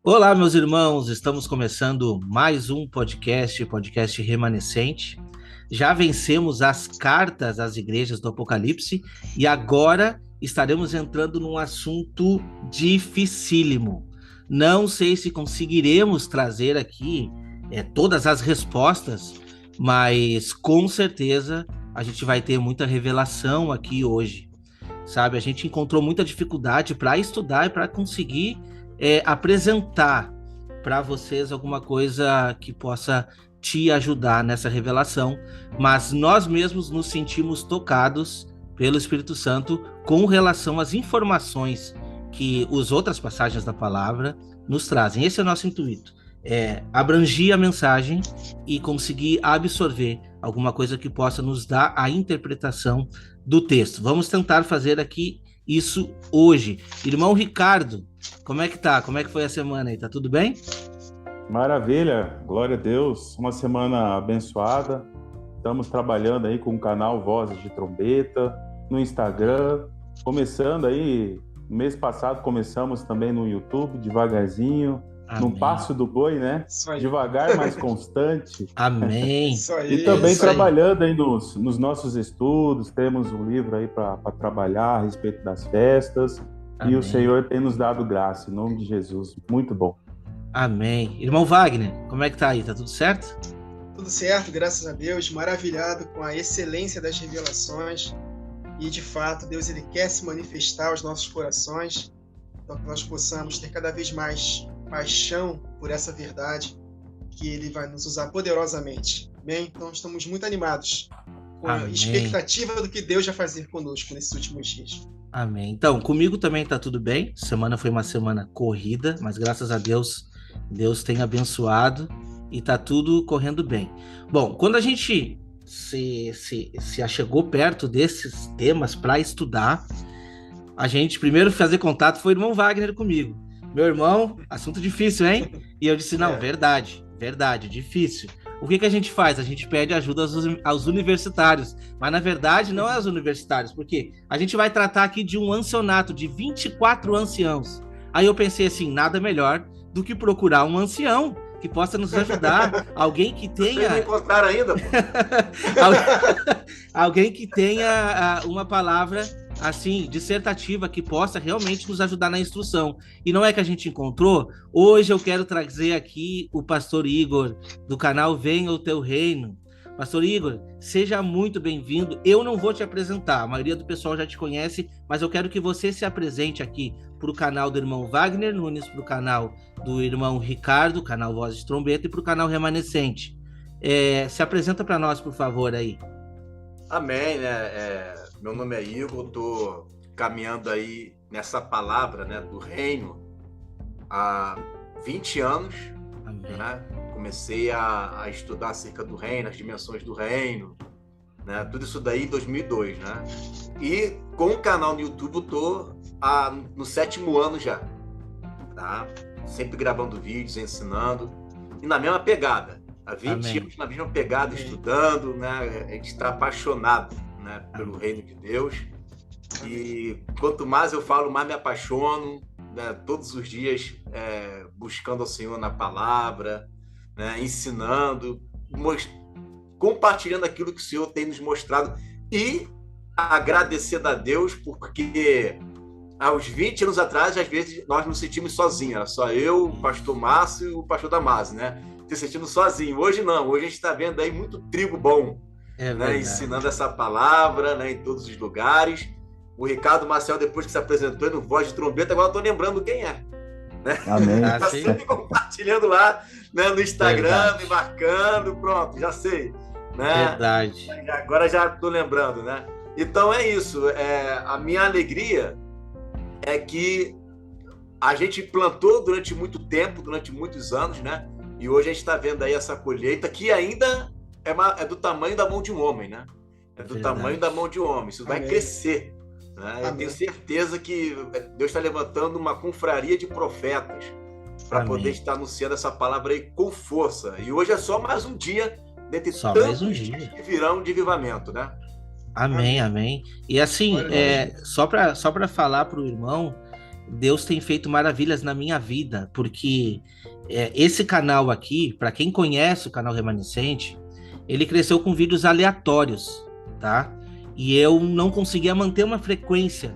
Olá, meus irmãos, estamos começando mais um podcast Remanescente. Já vencemos as cartas às igrejas do Apocalipse e agora estaremos entrando num assunto dificílimo. Não sei se conseguiremos trazer aqui todas as respostas, mas com certeza a gente vai ter muita revelação aqui hoje. Sabe, a gente encontrou muita dificuldade para estudar e para conseguir apresentar para vocês alguma coisa que possa te ajudar nessa revelação, mas nós mesmos nos sentimos tocados pelo Espírito Santo com relação às informações que as outras passagens da palavra nos trazem. Esse é o nosso intuito, abrangir a mensagem e conseguir absorver alguma coisa que possa nos dar a interpretação do texto. Vamos tentar fazer aqui isso hoje. Irmão Ricardo, como é que tá? Como é que foi a semana aí? Tá tudo bem? Maravilha, glória a Deus, uma semana abençoada. Estamos trabalhando aí com o canal Vozes de Trombeta, no Instagram, começando aí, mês passado começamos também no YouTube, devagarzinho, Amém. no passo do boi, né? Devagar, mas constante. Amém. E também trabalhando aí nos nossos estudos, temos um livro aí para trabalhar a respeito das festas. Amém. E o Senhor tem nos dado graça, em nome de Jesus, muito bom. Amém. Irmão Wagner, como é que tá aí? Tá tudo certo? Tudo certo, graças a Deus, maravilhado com a excelência das revelações. E, de fato, Deus ele quer se manifestar aos nossos corações, então que nós possamos ter cada vez mais paixão por essa verdade, que ele vai nos usar poderosamente. Amém? Então, estamos muito animados com a expectativa do que Deus vai fazer conosco nesses últimos dias. Amém. Então, comigo também tá tudo bem. Semana foi uma semana corrida, mas graças a Deus, Deus tem abençoado e tá tudo correndo bem. Bom, quando a gente se achegou perto desses temas para estudar, a gente primeiro fazer contato foi o irmão Wagner comigo. Meu irmão, assunto difícil, hein? E eu disse, não, verdade, difícil. O que a gente faz? A gente pede ajuda aos universitários, mas na verdade não é aos universitários, porque a gente vai tratar aqui de um ancianato de 24 anciãos. Aí eu pensei assim, nada melhor do que procurar um ancião que possa nos ajudar, alguém que tenha... Vocês não encontraram ainda, pô. Alguém que tenha uma palavra assim, dissertativa, que possa realmente nos ajudar na instrução. E não é que a gente encontrou? Hoje eu quero trazer aqui o pastor Igor, do canal Venha o Teu Reino. Pastor Igor, seja muito bem-vindo. Eu não vou te apresentar, a maioria do pessoal já te conhece, mas eu quero que você se apresente aqui para o canal do irmão Wagner Nunes, para o canal do irmão Ricardo, canal Vozes de Trombeta, e para o canal Remanescente. Se apresenta para nós, por favor, aí. Amém, né? Meu nome é Igor, estou caminhando aí nessa palavra, né, do reino há 20 anos. Amém. Né? Comecei a estudar acerca do reino, as dimensões do reino, né? Tudo isso daí em 2002, né? E com o canal no YouTube eu estou no 7º ano já, tá? Sempre gravando vídeos, ensinando, e na mesma pegada. Há 20 anos na mesma pegada, estudando, né? A gente está apaixonado, né, pelo reino de Deus. E quanto mais eu falo, mais me apaixono, né? Todos os dias buscando ao Senhor na palavra, né? Ensinando, compartilhando aquilo que o Senhor tem nos mostrado e agradecendo a Deus, porque aos 20 anos atrás, às vezes, nós nos sentimos sozinhos. Era só eu, o pastor Márcio e o pastor Damásio, né? Se sentindo sozinho. Hoje não, hoje a gente está vendo aí muito trigo bom, né? Ensinando essa palavra, né? Em todos os lugares. O Ricardo Marcel, depois que se apresentou no Voz de Trombeta, agora eu estou lembrando quem é, né? Amém. Está sempre compartilhando lá, né? No Instagram, me marcando, pronto, já sei, né? Verdade. Agora já estou lembrando, né? Então é isso, a minha alegria é que a gente plantou durante muito tempo, durante muitos anos, né? E hoje a gente está vendo aí essa colheita que ainda é do tamanho da mão de um homem, né? É do tamanho da mão de um homem. Isso vai crescer, né? Eu tenho certeza que Deus está levantando uma confraria de profetas para poder estar anunciando essa palavra aí com força. E hoje é só mais um dia dentre tantos dias que virão de avivamento, né? Amém. E assim, só para falar para o irmão, Deus tem feito maravilhas na minha vida, porque esse canal aqui, para quem conhece o canal Remanescente, ele cresceu com vídeos aleatórios, tá? E eu não conseguia manter uma frequência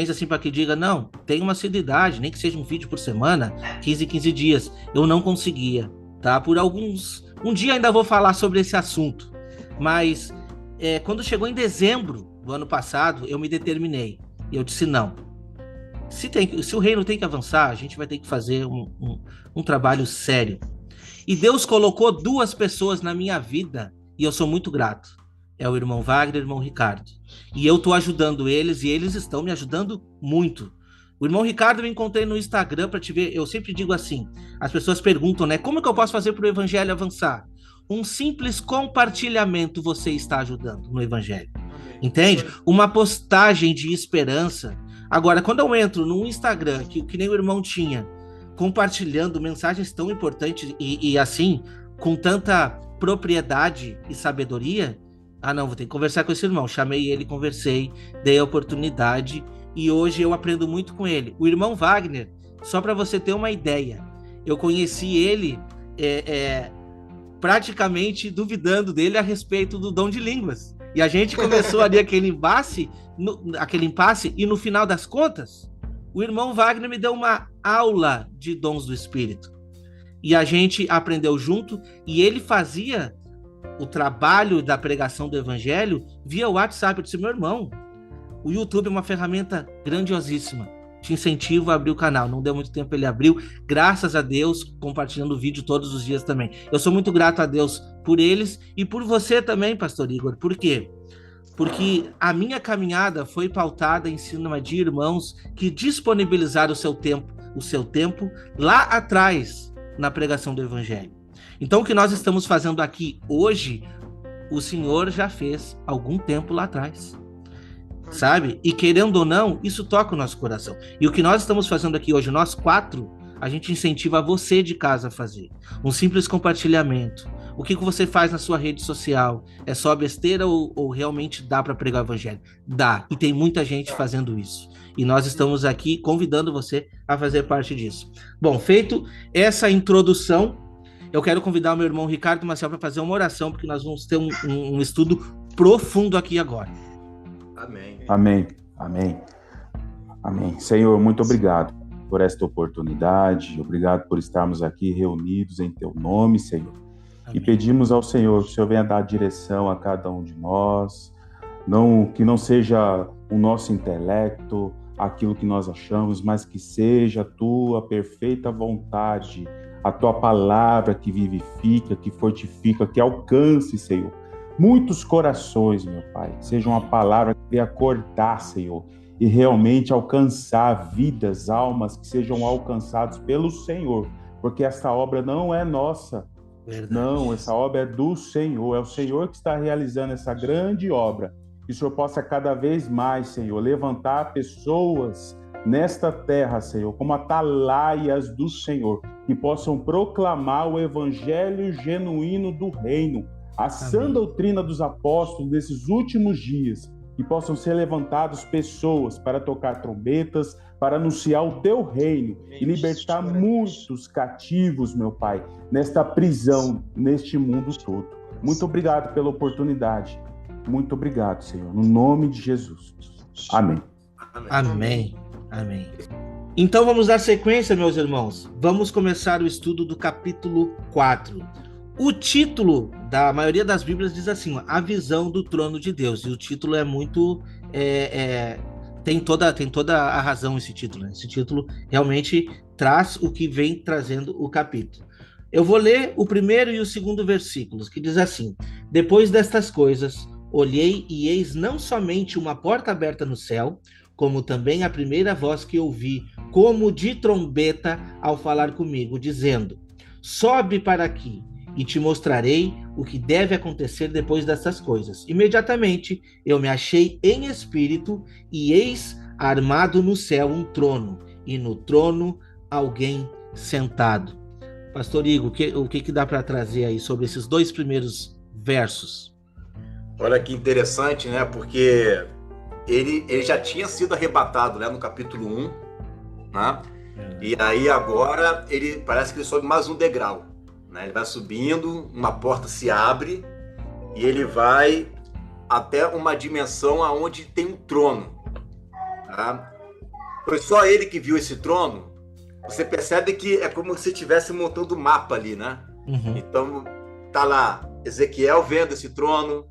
assim para que diga, não, tem uma assiduidade, nem que seja um vídeo por semana, 15 dias. Eu não conseguia, tá? Um dia ainda vou falar sobre esse assunto, mas quando chegou em dezembro do ano passado, eu me determinei. E eu disse, não. Se o reino tem que avançar, a gente vai ter que fazer um trabalho sério. E Deus colocou 2 pessoas na minha vida, e eu sou muito grato. É o irmão Wagner e o irmão Ricardo. E eu estou ajudando eles, e eles estão me ajudando muito. O irmão Ricardo eu encontrei no Instagram para te ver. Eu sempre digo assim, as pessoas perguntam, né? Como que eu posso fazer para o evangelho avançar? Um simples compartilhamento você está ajudando no evangelho. Entende? Uma postagem de esperança. Agora, quando eu entro no Instagram, que nem o irmão tinha, compartilhando mensagens tão importantes e assim, com tanta propriedade e sabedoria, não, vou ter que conversar com esse irmão. Chamei ele, conversei, dei a oportunidade e hoje eu aprendo muito com ele. O irmão Wagner, só para você ter uma ideia, eu conheci ele praticamente duvidando dele a respeito do dom de línguas. E a gente começou ali aquele impasse, e no final das contas, o irmão Wagner me deu uma aula de dons do Espírito. E a gente aprendeu junto, e ele fazia o trabalho da pregação do Evangelho via WhatsApp. Eu disse, meu irmão, o YouTube é uma ferramenta grandiosíssima. Te incentivo a abrir o canal. Não deu muito tempo, ele abriu. Graças a Deus, compartilhando o vídeo todos os dias também. Eu sou muito grato a Deus por eles e por você também, pastor Igor. Por quê? Porque a minha caminhada foi pautada em cima de irmãos que disponibilizaram o seu tempo lá atrás na pregação do Evangelho. Então, o que nós estamos fazendo aqui hoje, o Senhor já fez algum tempo lá atrás. Sabe? E querendo ou não, isso toca o nosso coração. E o que nós estamos fazendo aqui hoje, nós 4, a gente incentiva você de casa a fazer. Um simples compartilhamento. O que você faz na sua rede social? É só besteira ou realmente dá para pregar o evangelho? Dá. E tem muita gente fazendo isso. E nós estamos aqui convidando você a fazer parte disso. Bom, feito essa introdução, eu quero convidar o meu irmão Ricardo Maciel para fazer uma oração, porque nós vamos ter um estudo profundo aqui agora. Amém. Amém. Amém. Amém. Senhor, muito obrigado por esta oportunidade. Obrigado por estarmos aqui reunidos em Teu nome, Senhor. Amém. E pedimos ao Senhor que o Senhor venha dar direção a cada um de nós. Que não seja o nosso intelecto, aquilo que nós achamos, mas que seja a Tua perfeita vontade, a Tua palavra que vivifica, que fortifica, que alcance, Senhor, muitos corações, meu Pai. Seja uma palavra que venha acordar, Senhor, e realmente alcançar vidas, almas que sejam alcançados pelo Senhor, porque essa obra não é nossa. Verdade. Não, essa obra é do Senhor. É o Senhor que está realizando essa grande obra. Que o Senhor possa cada vez mais, Senhor, levantar pessoas nesta terra, Senhor, como atalaias do Senhor, que possam proclamar o evangelho genuíno do reino, a sã doutrina dos apóstolos nesses últimos dias, que possam ser levantadas pessoas para tocar trombetas, para anunciar o Teu reino e libertar muitos cativos, meu Pai, nesta prisão, neste mundo todo. Muito obrigado pela oportunidade. Muito obrigado, Senhor, no nome de Jesus. Amém. Amém. Amém. Então vamos dar sequência, meus irmãos. Vamos começar o estudo do capítulo 4. O título da maioria das Bíblias diz assim, a visão do trono de Deus. E o título é muito... tem toda a razão esse título. Né? Esse título realmente traz o que vem trazendo o capítulo. Eu vou ler o primeiro e o segundo versículos, que diz assim: depois destas coisas, olhei e eis não somente uma porta aberta no céu, como também a primeira voz que ouvi, como de trombeta, ao falar comigo, dizendo: sobe para aqui, e te mostrarei o que deve acontecer depois dessas coisas. Imediatamente eu me achei em espírito, e eis armado no céu um trono, e no trono alguém sentado. Pastor Igor, o que dá para trazer aí sobre esses 2 primeiros versos? Olha que interessante, né? Porque ele já tinha sido arrebatado, né, no capítulo 1, né? E aí agora ele parece que ele sobe mais um degrau, né? Ele vai subindo, uma porta se abre e ele vai até uma dimensão onde tem um trono, tá? Foi só ele que viu esse trono. Você percebe que é como se estivesse montando um mapa ali, né? Então tá lá Ezequiel vendo esse trono,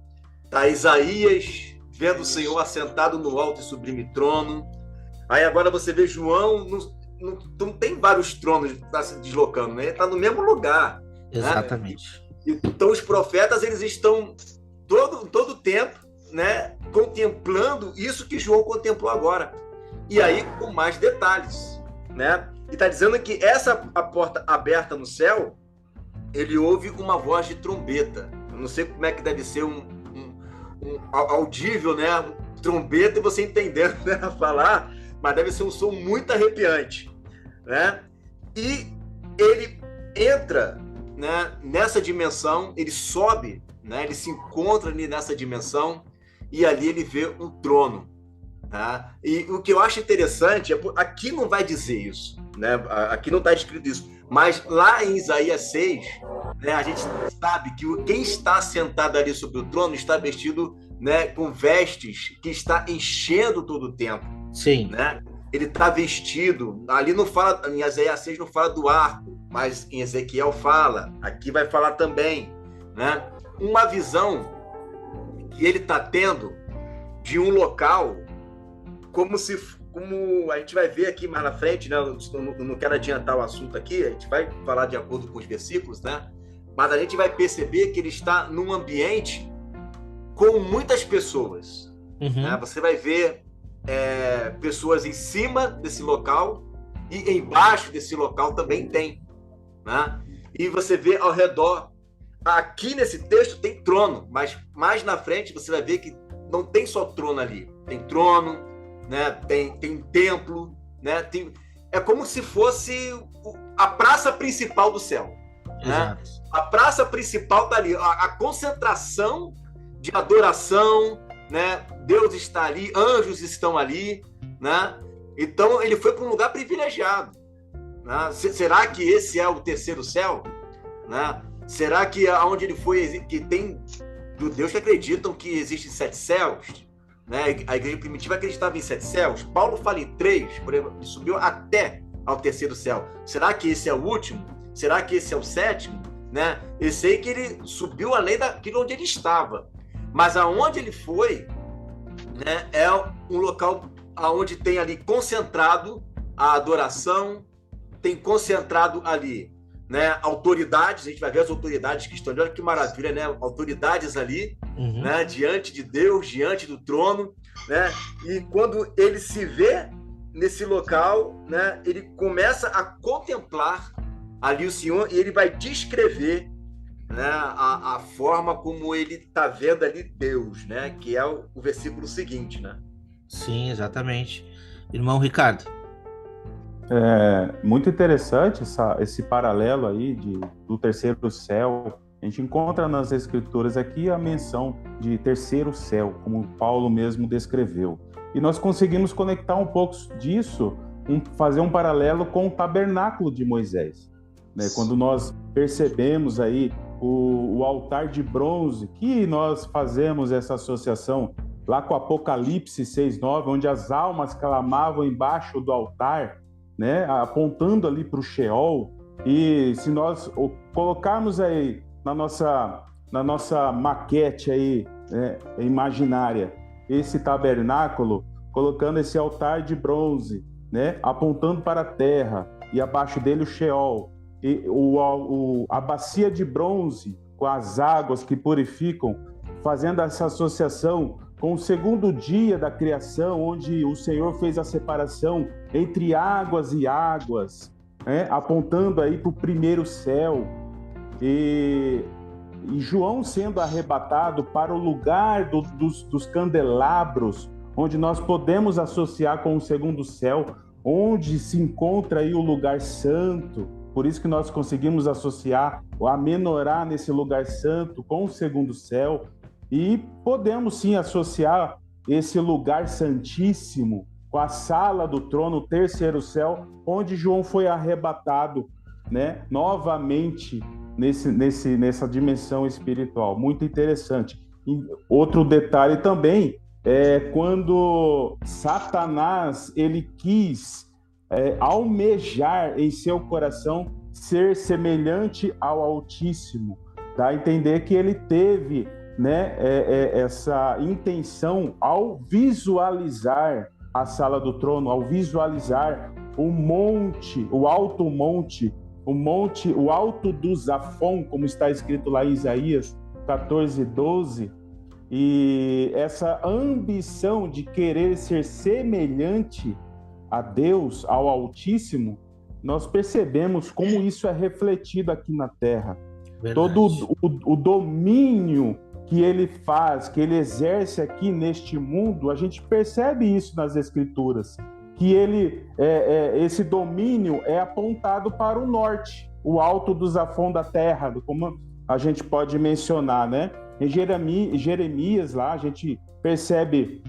tá Isaías vendo o Senhor assentado no alto e sublime trono. Aí agora você vê João, não tem vários tronos que tá se deslocando, né? Ele tá no mesmo lugar. Exatamente. Né? Então os profetas, eles estão todo o tempo, né, contemplando isso que João contemplou agora. E aí com mais detalhes, né? E está dizendo que a porta aberta no céu, ele ouve uma voz de trombeta. Eu não sei como é que deve ser um audível, né? Trombeta e você entendendo, né, falar, mas deve ser um som muito arrepiante, né? E ele entra, né, nessa dimensão, ele sobe, né? Ele se encontra ali nessa dimensão e ali ele vê um trono. Tá? E o que eu acho interessante é aqui não vai dizer isso, né? Aqui não está escrito isso, mas lá em Isaías 6, né, a gente sabe que quem está sentado ali sobre o trono está vestido, né, com vestes que está enchendo todo o templo. Sim. Né? Ele está vestido, ali não fala, em Isaías 6 não fala do arco, mas em Ezequiel fala, aqui vai falar também, né? Uma visão que ele está tendo de um local como a gente vai ver aqui mais na frente, né? Eu não quero adiantar o assunto aqui, a gente vai falar de acordo com os versículos, né? Mas a gente vai perceber que ele está num ambiente com muitas pessoas. Né? Você vai ver pessoas em cima desse local e embaixo desse local também tem. Né? E você vê ao redor. Aqui nesse texto tem trono, mas mais na frente você vai ver que não tem só trono ali. Tem trono, né? Tem templo, né? É como se fosse a praça principal do céu. Né? A praça principal está ali, a concentração de adoração, né? Deus está ali, anjos estão ali, né? Então ele foi para um lugar privilegiado. Né? Será que esse é o terceiro céu? Né? Será que aonde ele foi, que tem judeus que acreditam que existem 7 céus? Né? A igreja primitiva acreditava em 7 céus. Paulo fala em 3, por exemplo, ele subiu até ao terceiro céu. Será que esse é o último? Será que esse é o 7º? Né? Eu sei que ele subiu além daquilo onde ele estava. Mas aonde ele foi, né, é um local onde tem ali concentrado a adoração, tem concentrado ali, né, autoridades. A gente vai ver as autoridades que estão ali. Olha que maravilha, né? Autoridades ali, né, diante de Deus, diante do trono, né? E quando ele se vê nesse local, né, ele começa a contemplar ali o Senhor e ele vai descrever, né, a forma como ele está vendo ali Deus, né? Que é o versículo seguinte, né? Sim, exatamente. Irmão Ricardo. Muito interessante esse paralelo aí do terceiro céu. A gente encontra nas escrituras aqui a menção de terceiro céu, como Paulo mesmo descreveu. E nós conseguimos conectar um pouco disso, fazer um paralelo com o tabernáculo de Moisés. Né? Quando nós percebemos aí o altar de bronze, que nós fazemos essa associação lá com Apocalipse 6:9, onde as almas clamavam embaixo do altar, né, apontando ali para o Sheol. E se nós colocarmos aí na nossa maquete aí, né, imaginária, esse tabernáculo, colocando esse altar de bronze, né, apontando para a terra, e abaixo dele o Sheol, e a bacia de bronze com as águas que purificam, fazendo essa associação com o segundo dia da criação, onde o Senhor fez a separação entre águas e águas, né? Apontando aí para o primeiro céu, e João sendo arrebatado para o lugar dos candelabros, onde nós podemos associar com o segundo céu, onde se encontra aí o lugar santo. Por isso que nós conseguimos associar a menorá nesse lugar santo com o segundo céu, e podemos sim associar esse lugar santíssimo com a sala do trono, o terceiro céu, onde João foi arrebatado, né, novamente nessa dimensão espiritual. Muito interessante. E outro detalhe também é quando Satanás ele quis almejar em seu coração ser semelhante ao Altíssimo. Dá a entender que ele teve, né, essa intenção ao visualizar a sala do trono, ao visualizar o monte, o alto monte, o alto do Zafon, como está escrito lá em Isaías 14:12, e essa ambição de querer ser semelhante a Deus, ao Altíssimo, nós percebemos como isso é refletido aqui na Terra. Verdade. Todo o domínio que ele faz, que ele exerce aqui neste mundo, a gente percebe isso nas Escrituras, que esse domínio é apontado para o norte, o alto do Zafon da terra, como a gente pode mencionar, né? Em Jeremias, lá, a gente percebe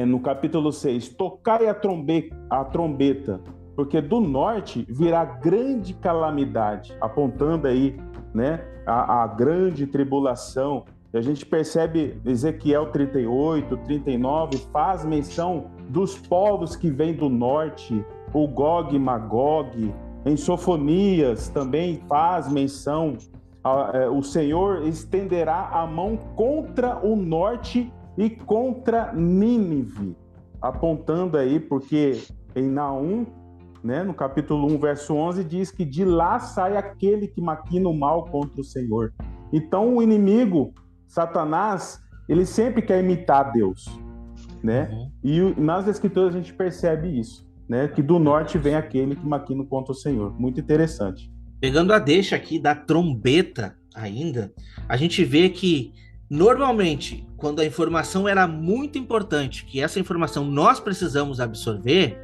no capítulo 6, tocai a trombeta, porque do norte virá grande calamidade, apontando aí, né, a grande tribulação. E a gente percebe Ezequiel 38, 39, faz menção dos povos que vêm do norte, o Gog e Magog. Em Sofonias também faz menção, o Senhor estenderá a mão contra o norte e contra Nínive, apontando aí, porque em Naum, né, no capítulo 1, verso 11, diz que de lá sai aquele que maquina o mal contra o Senhor. Então o inimigo, Satanás, ele sempre quer imitar Deus, né? Uhum. E nas Escrituras a gente percebe isso, né? Que do norte vem aquele que maquina contra o Senhor. Muito interessante. Pegando a deixa aqui da trombeta ainda, a gente vê que normalmente, quando a informação era muito importante, que essa informação nós precisamos absorver,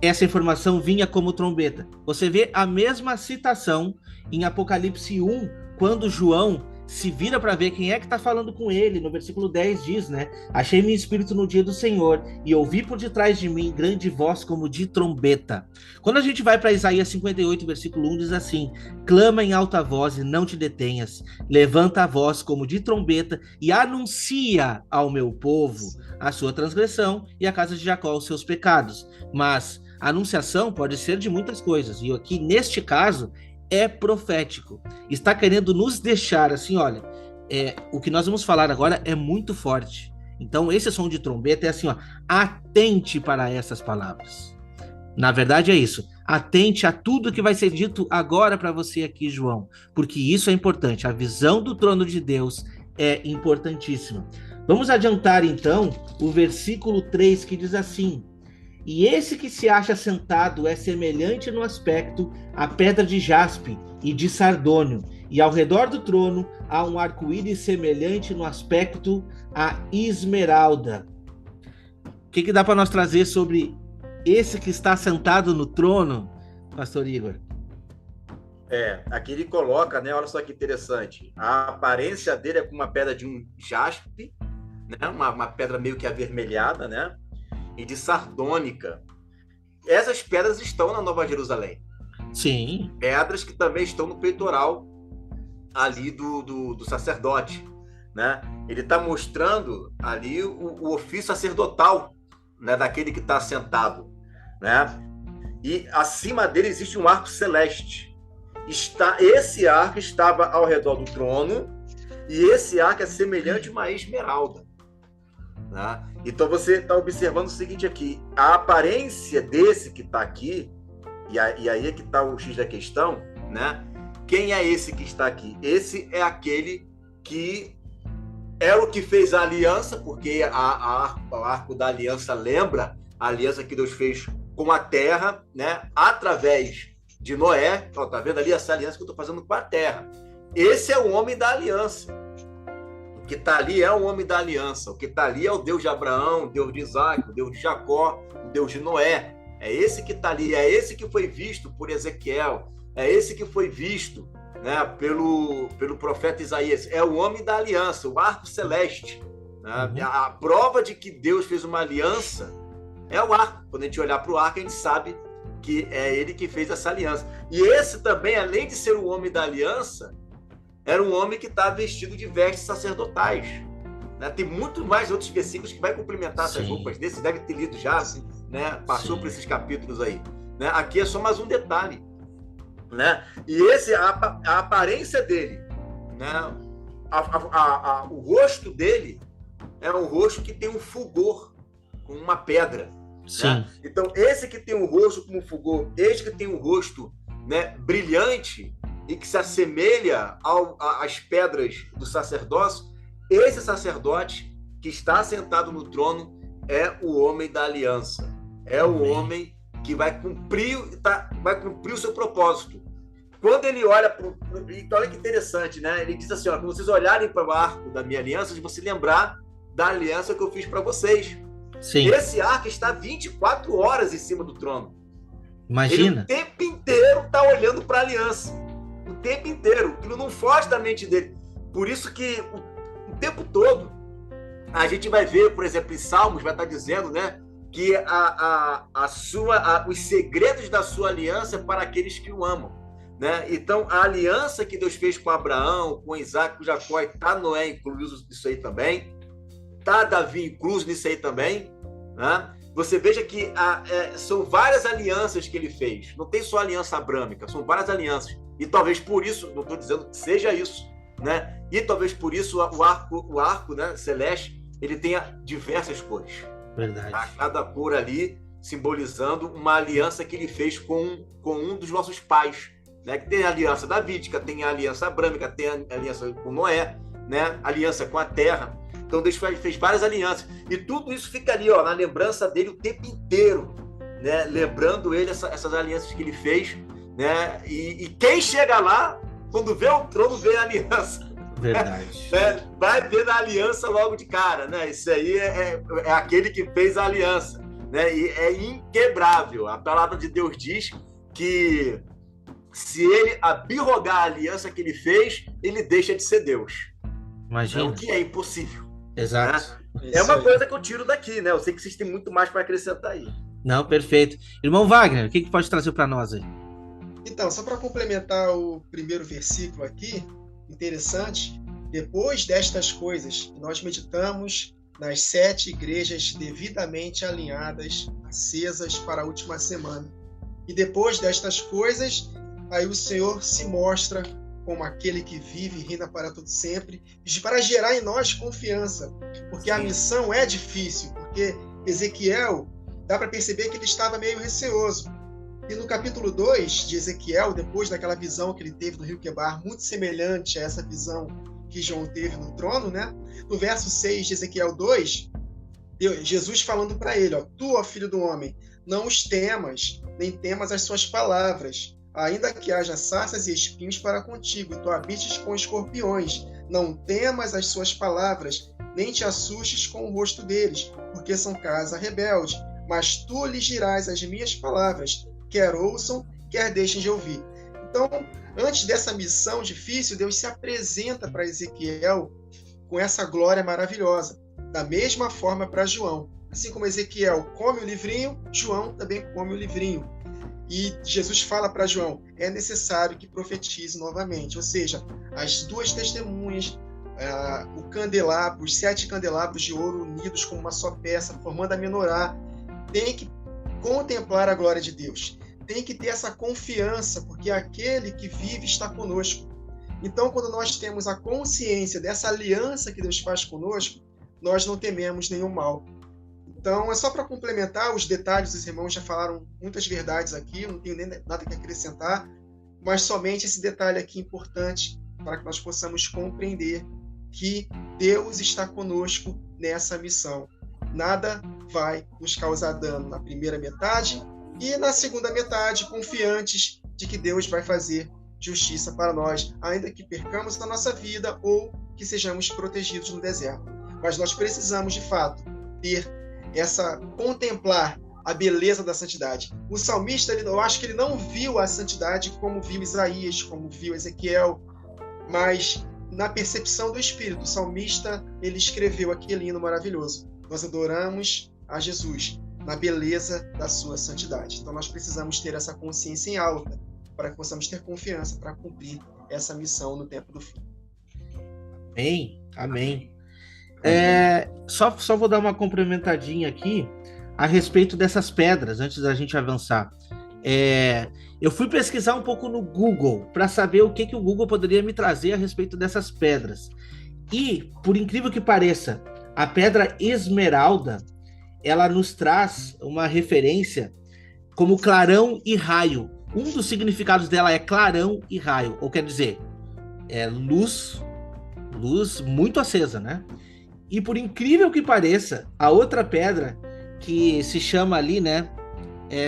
essa informação vinha como trombeta. Você vê a mesma citação em Apocalipse 1, quando João se vira para ver quem é que está falando com ele. No versículo 10 diz, né? Achei meu espírito no dia do Senhor e ouvi por detrás de mim grande voz como de trombeta. Quando a gente vai para Isaías 58, versículo 1, diz assim: clama em alta voz e não te detenhas, levanta a voz como de trombeta e anuncia ao meu povo a sua transgressão e a casa de Jacó os seus pecados. Mas a anunciação pode ser de muitas coisas, e aqui neste caso é profético. Está querendo nos deixar assim, olha, o que nós vamos falar agora é muito forte. Então esse som de trombeta é assim, ó, atente para essas palavras. Na verdade é isso, atente a tudo que vai ser dito agora para você aqui, João, porque isso é importante, a visão do trono de Deus é importantíssima. Vamos adiantar então o versículo 3 que diz assim: e esse que se acha sentado é semelhante no aspecto à pedra de jaspe e de sardônio, e ao redor do trono há um arco-íris semelhante no aspecto à esmeralda. O que dá para nós trazer sobre esse que está sentado no trono, pastor Igor? Aqui ele coloca, né? Olha só que interessante. A aparência dele é como uma pedra de um jaspe, né? Uma pedra meio que avermelhada, né? E de sardônica. Essas pedras estão na Nova Jerusalém. Sim. Pedras que também estão no peitoral ali do sacerdote, né? Ele está mostrando ali o ofício sacerdotal, né, daquele que está sentado, né? E acima dele existe um arco celeste. Esse arco estava ao redor do trono, e esse arco é semelhante a uma esmeralda. Né? Então você está observando o seguinte aqui: a aparência desse que está aqui, e aí é que está o X da questão, né? Quem é esse que está aqui? Esse é aquele que é o que fez a aliança, porque o arco da aliança lembra a aliança que Deus fez com a terra, né? Através de Noé. Ó, tá vendo ali essa aliança que eu estou fazendo com a terra? Esse é o homem da aliança. O que está ali é o homem da aliança. O que está ali é o Deus de Abraão, o Deus de Isaac, o Deus de Jacó, o Deus de Noé. É esse que está ali, é esse que foi visto por Ezequiel, é esse que foi visto, né, pelo profeta Isaías. É o homem da aliança, o arco celeste. Né? A prova de que Deus fez uma aliança é o arco. Quando a gente olhar para o arco, a gente sabe que é ele que fez essa aliança. E esse também, além de ser o homem da aliança, era um homem que está vestido de vestes sacerdotais. Né? Tem muito mais outros versículos que vai complementar essas roupas desse. Você deve ter lido já, né? Passou por esses capítulos aí. Né? Aqui é só mais um detalhe. Né? E a aparência dele, né? O rosto dele é um rosto que tem um fulgor, com uma pedra. Né? Então, esse que tem um rosto como fulgor, esse que tem um rosto, né, brilhante e que se assemelha às pedras do sacerdócio, esse sacerdote que está sentado no trono é o homem da aliança. É o homem que vai cumprir o seu propósito. Quando ele olha então, olha que interessante, né? Ele diz assim, ó, quando vocês olharem para o arco da minha aliança, de você lembrar da aliança que eu fiz para vocês. Sim. Esse arco está 24 horas em cima do trono. Imagina. Ele o tempo inteiro está olhando para a aliança. O tempo inteiro. Aquilo não foge da mente dele. Por isso que o tempo todo a gente vai ver, por exemplo, em Salmos, vai estar dizendo, né, que os segredos da sua aliança é para aqueles que o amam. Né? Então, a aliança que Deus fez com Abraão, com Isaac, com Jacó, está Noé incluso nisso aí também, está Davi incluso nisso aí também. Né? Você veja que são várias alianças que ele fez. Não tem só a aliança abrâmica, são várias alianças. E talvez por isso, não estou dizendo que seja isso, né? E talvez por isso o arco, né, celeste, ele tenha diversas cores. Verdade. Tá? Cada cor ali simbolizando uma aliança que ele fez com um dos nossos pais. Né, que tem a aliança davídica, tem a aliança abrâmica, tem a aliança com Noé, né, aliança com a terra. Então Deus fez várias alianças. E tudo isso fica ali, ó, na lembrança dele o tempo inteiro, né, lembrando ele essas alianças que ele fez. Né, e quem chega lá, quando vê o trono, vê a aliança. Verdade. Né, vai ver a aliança logo de cara. Né? Isso aí é aquele que fez a aliança. Né, e é inquebrável. A palavra de Deus diz que se ele abrogar a aliança que ele fez, ele deixa de ser Deus. Imagina. O que é impossível. Exato. Né? É uma coisa que eu tiro daqui, né? Eu sei que vocês têm muito mais para acrescentar aí. Não, perfeito. Irmão Wagner, o que pode trazer para nós aí? Então, só para complementar o primeiro versículo aqui, interessante, depois destas coisas, nós meditamos nas 7 igrejas devidamente alinhadas, acesas para a última semana. E depois destas coisas, aí o Senhor se mostra como aquele que vive e reina para todo sempre, para gerar em nós confiança, porque a missão é difícil, porque Ezequiel, dá para perceber que ele estava meio receoso. E no capítulo 2 de Ezequiel, depois daquela visão que ele teve no rio Quebar, muito semelhante a essa visão que João teve no trono, né? No verso 6 de Ezequiel 2, Jesus falando para ele, ó, tu, ó filho do homem, não os temas, nem temas as suas palavras, ainda que haja sarças e espinhos para contigo, e tu habites com escorpiões. Não temas as suas palavras, nem te assustes com o rosto deles, porque são casa rebelde. Mas tu lhes dirás as minhas palavras, quer ouçam, quer deixem de ouvir. Então, antes dessa missão difícil, Deus se apresenta para Ezequiel com essa glória maravilhosa. Da mesma forma para João. Assim como Ezequiel come o livrinho, João também come o livrinho. E Jesus fala para João, é necessário que profetize novamente. Ou seja, as 2 testemunhas, o candelabro, os 7 candelabros de ouro unidos como uma só peça, formando a menorá, tem que contemplar a glória de Deus. Tem que ter essa confiança, porque aquele que vive está conosco. Então, quando nós temos a consciência dessa aliança que Deus faz conosco, nós não tememos nenhum mal. Então, é só para complementar os detalhes, os irmãos já falaram muitas verdades aqui, eu não tenho nem nada que acrescentar, mas somente esse detalhe aqui importante para que nós possamos compreender que Deus está conosco nessa missão. Nada vai nos causar dano na primeira metade e na segunda metade, confiantes de que Deus vai fazer justiça para nós, ainda que percamos na nossa vida ou que sejamos protegidos no deserto. Mas nós precisamos, de fato, contemplar a beleza da santidade. O salmista, eu acho que ele não viu a santidade como viu Isaías, como viu Ezequiel, mas na percepção do Espírito, o salmista, ele escreveu aquele hino maravilhoso. Nós adoramos a Jesus. na beleza da sua santidade. Então nós precisamos ter essa consciência em alta para que possamos ter confiança para cumprir essa missão no tempo do fim. Amém. Só vou dar uma complementadinha aqui a respeito dessas pedras, antes da gente avançar. Eu fui pesquisar um pouco no Google para saber o que o Google poderia me trazer a respeito dessas pedras. E, por incrível que pareça, a pedra esmeralda, ela nos traz uma referência como clarão e raio. Um dos significados dela é clarão e raio, ou quer dizer, luz muito acesa, né? E por incrível que pareça, a outra pedra que se chama ali, né?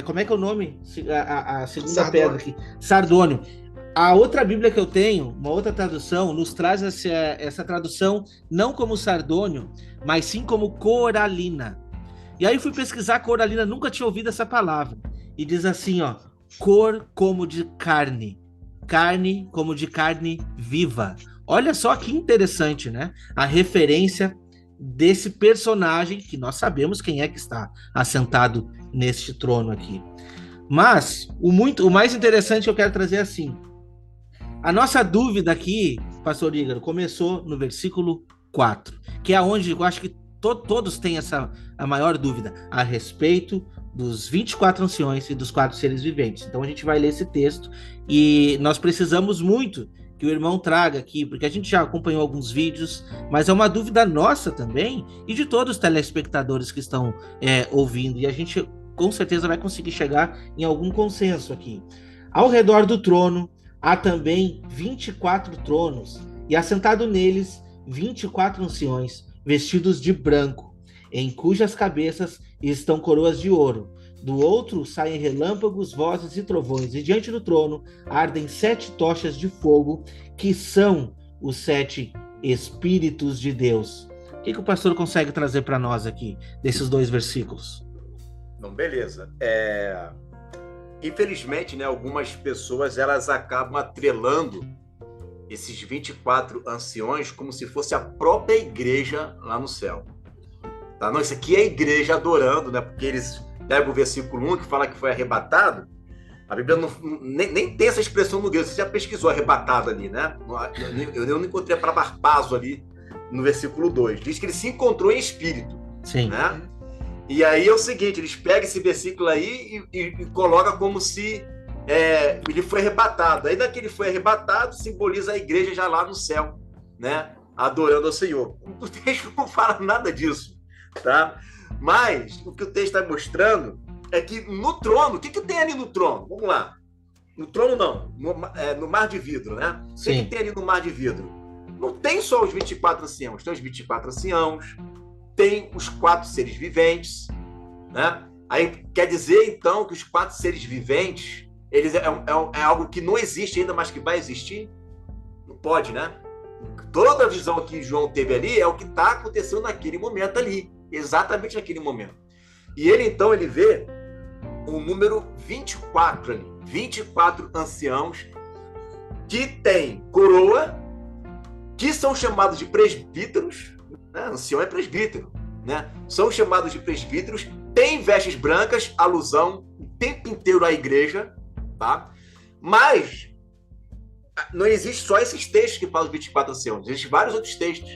Como é que é o nome? A segunda Sardônio. pedra aqui. Sardônio. A outra Bíblia que eu tenho, uma outra tradução, nos traz essa tradução não como sardônio, mas sim como coralina. E aí fui pesquisar coralina, nunca tinha ouvido essa palavra. E diz assim, ó, cor como de carne, carne como de carne viva. Olha só que interessante, né? A referência desse personagem que nós sabemos quem é que está assentado neste trono aqui. Mas o mais interessante que eu quero trazer é assim. A nossa dúvida aqui, pastor Ígaro, começou no versículo 4, que é onde eu acho que todos têm a maior dúvida a respeito dos 24 anciões e dos 4 seres viventes. Então a gente vai ler esse texto e nós precisamos muito que o irmão traga aqui, porque a gente já acompanhou alguns vídeos, mas é uma dúvida nossa também e de todos os telespectadores que estão ouvindo, e a gente com certeza vai conseguir chegar em algum consenso aqui. Ao redor do trono há também 24 tronos, e assentado neles 24 anciões, vestidos de branco, em cujas cabeças estão coroas de ouro. Do outro saem relâmpagos, vozes e trovões, e diante do trono ardem 7 tochas de fogo, que são os 7 Espíritos de Deus. O que o pastor consegue trazer para nós aqui, desses 2 versículos? Não, beleza. Infelizmente, né, algumas pessoas elas acabam atrelando esses 24 anciões como se fosse a própria igreja lá no céu. Tá? Não, isso aqui é a igreja adorando, né? Porque eles pegam o versículo 1 que fala que foi arrebatado. A Bíblia nem tem essa expressão no grego. Você já pesquisou arrebatado ali, né? Eu não encontrei a palavra harpazo ali no versículo 2. Diz que ele se encontrou em espírito. Sim. Né? E aí é o seguinte, eles pegam esse versículo aí e colocam como se ele foi arrebatado. Aí daquele foi arrebatado, simboliza a igreja já lá no céu, né? Adorando ao Senhor. O texto não fala nada disso, tá? Mas o que o texto está mostrando é que no trono, o que tem ali no trono? Vamos lá. No trono não, no mar de vidro, né? O que tem ali no mar de vidro? Não tem só os 24 anciãos, tem os 24 anciãos, tem os 4 seres viventes, né? Aí quer dizer, então, que os 4 seres viventes, eles é algo que não existe ainda, mas que vai existir? Não pode, né? Toda a visão que João teve ali é o que está acontecendo naquele momento ali, exatamente naquele momento. E ele, então, ele vê o número 24 ali, 24 anciãos que têm coroa, que são chamados de presbíteros, né? Ancião é presbítero, né? São chamados de presbíteros, têm vestes brancas, alusão o tempo inteiro à igreja, tá? Mas não existe só esses textos que falam de 24 anciãos, existem vários outros textos.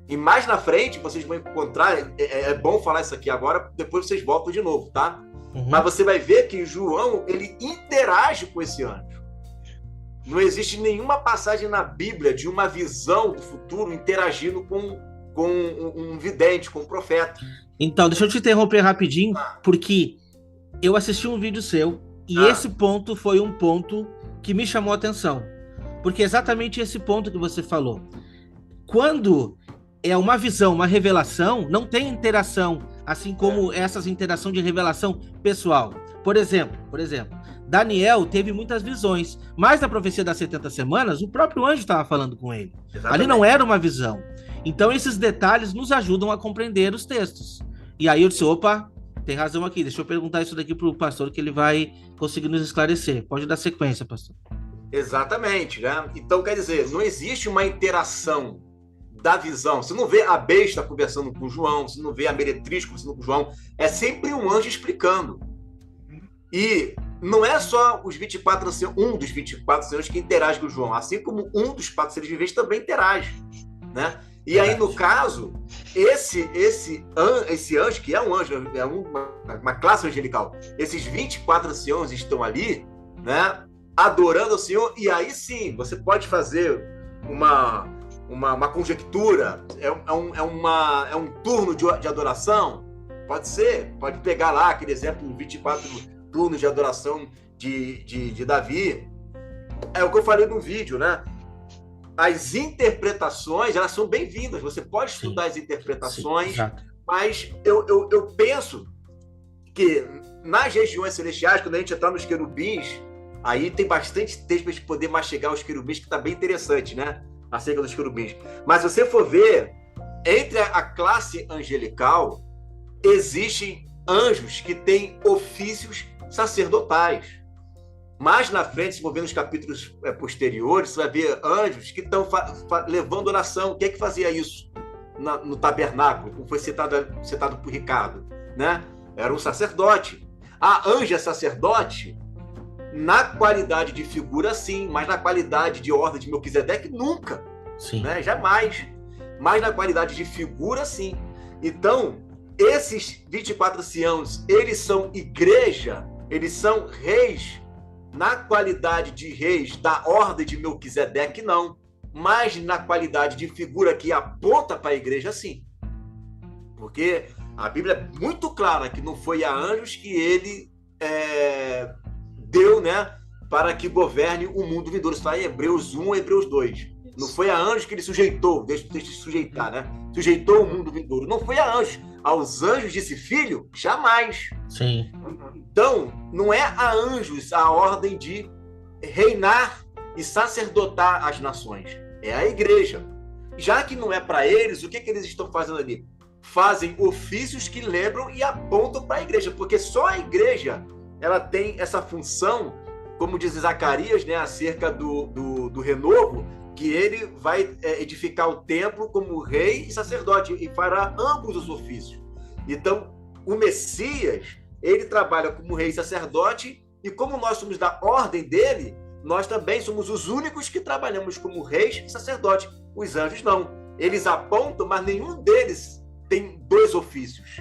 E mais na frente vocês vão encontrar, é bom falar isso aqui agora, depois vocês voltam de novo, tá? Uhum. Mas você vai ver que João, ele interage com esse anjo. Não existe nenhuma passagem na Bíblia de uma visão do futuro interagindo com um vidente, com um profeta. Então, deixa eu te interromper rapidinho, porque eu assisti um vídeo seu e esse ponto foi um ponto que me chamou a atenção. Porque é exatamente esse ponto que você falou. Quando é uma visão, uma revelação, não tem interação, assim como essas interações de revelação pessoal. Por exemplo, Daniel teve muitas visões, mas na profecia das 70 semanas, o próprio anjo estava falando com ele. Exatamente. Ali não era uma visão. Então esses detalhes nos ajudam a compreender os textos. E aí eu disse, opa, tem razão aqui, deixa eu perguntar isso daqui para o pastor que ele vai conseguir nos esclarecer. Pode dar sequência, pastor. Exatamente, né? Então quer dizer, não existe uma interação da visão. Você não vê a besta conversando com João, você não vê a meretriz conversando com João. É sempre um anjo explicando. E não é só os 24 anciãos, um dos 24 anciãos que interage com o João, assim como um dos 4 seres viventes também interage, né? E aí, no caso, esse anjo, que é um anjo, é uma classe angelical, esses 24 anciãos estão ali, né, adorando ao Senhor, e aí sim, você pode fazer uma conjectura, é um turno de adoração, pode ser, pode pegar lá aquele exemplo, 24 turnos de adoração de Davi, é o que eu falei no vídeo, né? As interpretações, elas são bem-vindas, você pode estudar as interpretações, mas eu penso que nas regiões celestiais, quando a gente entrar nos querubins, aí tem bastante texto para a gente poder mastigar os querubins, que está bem interessante, né? Acerca dos querubins. Mas se você for ver, entre a classe angelical, existem anjos que têm ofícios sacerdotais. Mais na frente, se for ver nos capítulos posteriores, você vai ver anjos que estão levando oração. Quem é que fazia isso no tabernáculo, como foi citado por Ricardo, né? Era um sacerdote. A anja sacerdote, na qualidade de figura, sim, mas na qualidade de ordem de Melquisedeque, nunca. Sim. Né? Jamais. Mas na qualidade de figura, sim. Então, esses 24 anciãos, eles são igreja, eles são reis, na qualidade de reis da ordem de Melquisedeque, não. Mas na qualidade de figura que aponta para a igreja, sim. Porque a Bíblia é muito clara que não foi a anjos que ele deu, né, para que governe o mundo vindouro. Isso está em Hebreus 1 e Hebreus 2. Não foi a anjos que ele sujeitou, deixa eu sujeitar, né? Sujeitou o mundo vindouro. Não foi a anjos. Aos anjos disse filho? Jamais. Sim. Então, não é a anjos a ordem de reinar e sacerdotar as nações. É a igreja. Já que não é para eles, o que eles estão fazendo ali? Fazem ofícios que lembram e apontam para a igreja, porque só a igreja ela tem essa função, como diz Zacarias, né, acerca do renovo, que ele vai edificar o templo como rei e sacerdote, e fará ambos os ofícios. Então, o Messias, ele trabalha como rei e sacerdote, e como nós somos da ordem dele, nós também somos os únicos que trabalhamos como reis e sacerdote. Os anjos não. Eles apontam, mas nenhum deles tem 2 ofícios.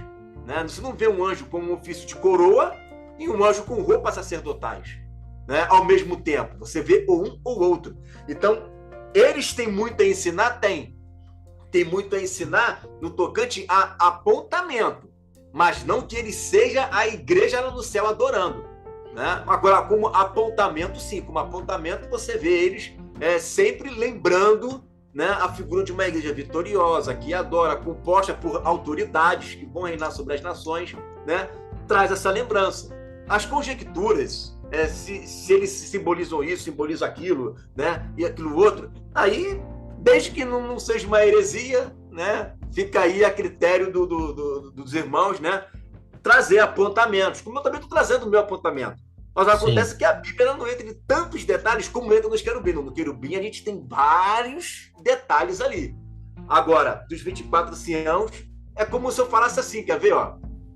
Né? Você não vê um anjo com um ofício de coroa e um anjo com roupas sacerdotais, né? Ao mesmo tempo. Você vê ou um ou outro. Então, eles têm muito a ensinar? Tem muito a ensinar no tocante a apontamento, mas não que ele seja a igreja lá no céu adorando, né? Agora, como apontamento, sim, como apontamento você vê eles sempre lembrando, né, a figura de uma igreja vitoriosa, que adora, composta por autoridades que vão reinar sobre as nações, né? Traz essa lembrança. As conjecturas, se eles simbolizam isso, simbolizam aquilo, né, e aquilo outro, aí, desde que não seja uma heresia, né, fica aí a critério dos irmãos, né, trazer apontamentos, como eu também estou trazendo o meu apontamento. Mas acontece que a Bíblia não entra em tantos detalhes como entra nos querubins. No querubim a gente tem vários detalhes ali. Agora, dos 24 anciãos, é como se eu falasse assim, quer ver, ó?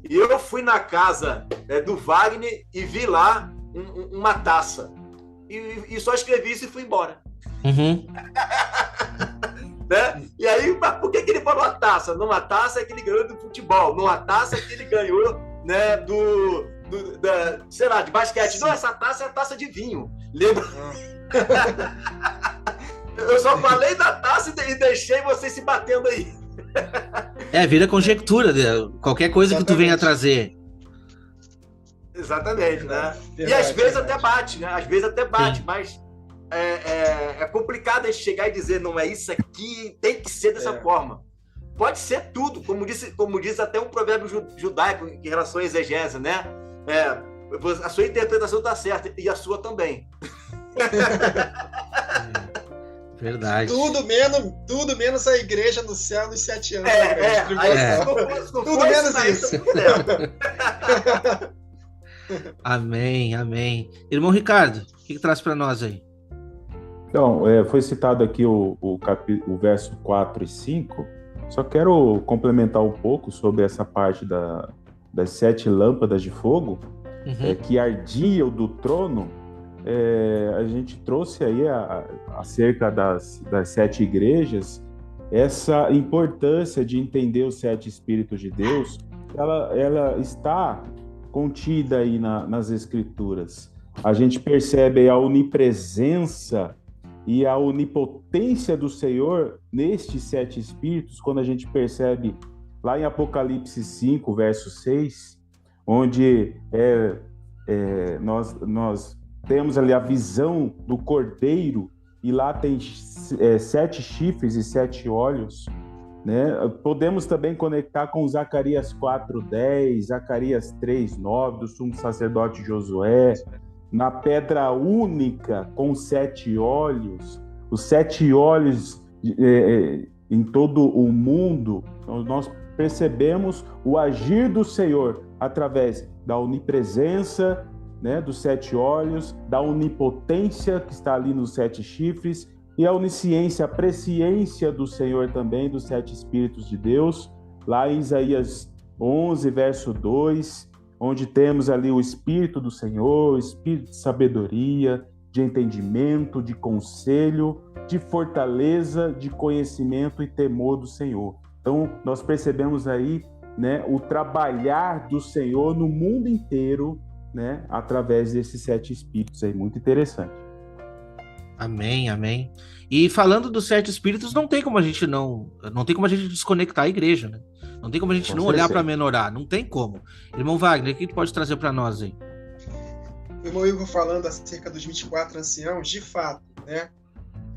Eu fui na casa do Wagner e vi lá uma taça. E só escrevi isso e fui embora. Uhum. Né? E aí, por que ele falou a taça? Numa taça que ele ganhou do futebol, numa taça que ele ganhou, né, sei lá, de basquete. Não, essa taça é a taça de vinho. Lembra? Eu só falei da taça e deixei vocês se batendo aí. Vira conjectura, qualquer coisa que tu venha trazer. Exatamente, né? Verdade, e às vezes verdade. até bate, né? Às vezes até bate, Sim. mas é complicado a gente chegar e dizer, não é isso aqui, tem que ser dessa forma. Pode ser tudo, como diz até um provérbio judaico em relação à exegese, né? A sua interpretação está certa e a sua também. Verdade. Tudo menos a igreja no céu nos 7 anos. Tudo menos isso. Amém, amém. Irmão Ricardo, o que traz para nós aí? Então, foi citado aqui o verso 4 e 5, só quero complementar um pouco sobre essa parte das 7 lâmpadas de fogo, que ardiam do trono. A gente trouxe aí acerca das 7 igrejas, essa importância de entender os 7 Espíritos de Deus, ela está contida aí nas Escrituras. A gente percebe a onipresença e a onipotência do Senhor nestes 7 Espíritos, quando a gente percebe lá em Apocalipse 5, verso 6, onde nós temos ali a visão do Cordeiro, e lá tem 7 chifres e 7 olhos, né? Podemos também conectar com Zacarias 4:10, Zacarias 3:9, do sumo sacerdote Josué, na pedra única com 7 olhos, os 7 olhos em todo o mundo. Então, nós percebemos o agir do Senhor através da onipresença, né, dos 7 olhos, da onipotência que está ali nos 7 chifres, e a onisciência, a presciência do Senhor também, dos 7 Espíritos de Deus, lá em Isaías 11, verso 2, onde temos ali o Espírito do Senhor, o Espírito de sabedoria, de entendimento, de conselho, de fortaleza, de conhecimento e temor do Senhor. Então, nós percebemos aí, né, o trabalhar do Senhor no mundo inteiro, né, através desses 7 Espíritos aí, muito interessante. Amém, amém. E falando dos 7 Espíritos, não tem como a gente desconectar a igreja, né? Não tem como a gente não olhar para Menorá, não tem como. Irmão Wagner, o que tu pode trazer para nós aí? O irmão Igor falando acerca dos 24 anciãos, de fato, né?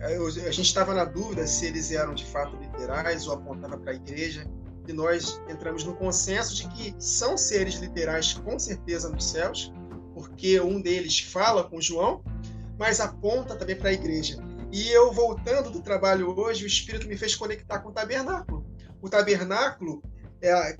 A gente estava na dúvida se eles eram de fato literais ou apontavam para a igreja, e nós entramos no consenso de que são seres literais com certeza nos céus, porque um deles fala com João, mas aponta também para a igreja. E eu, voltando do trabalho hoje, o Espírito me fez conectar com o tabernáculo. O tabernáculo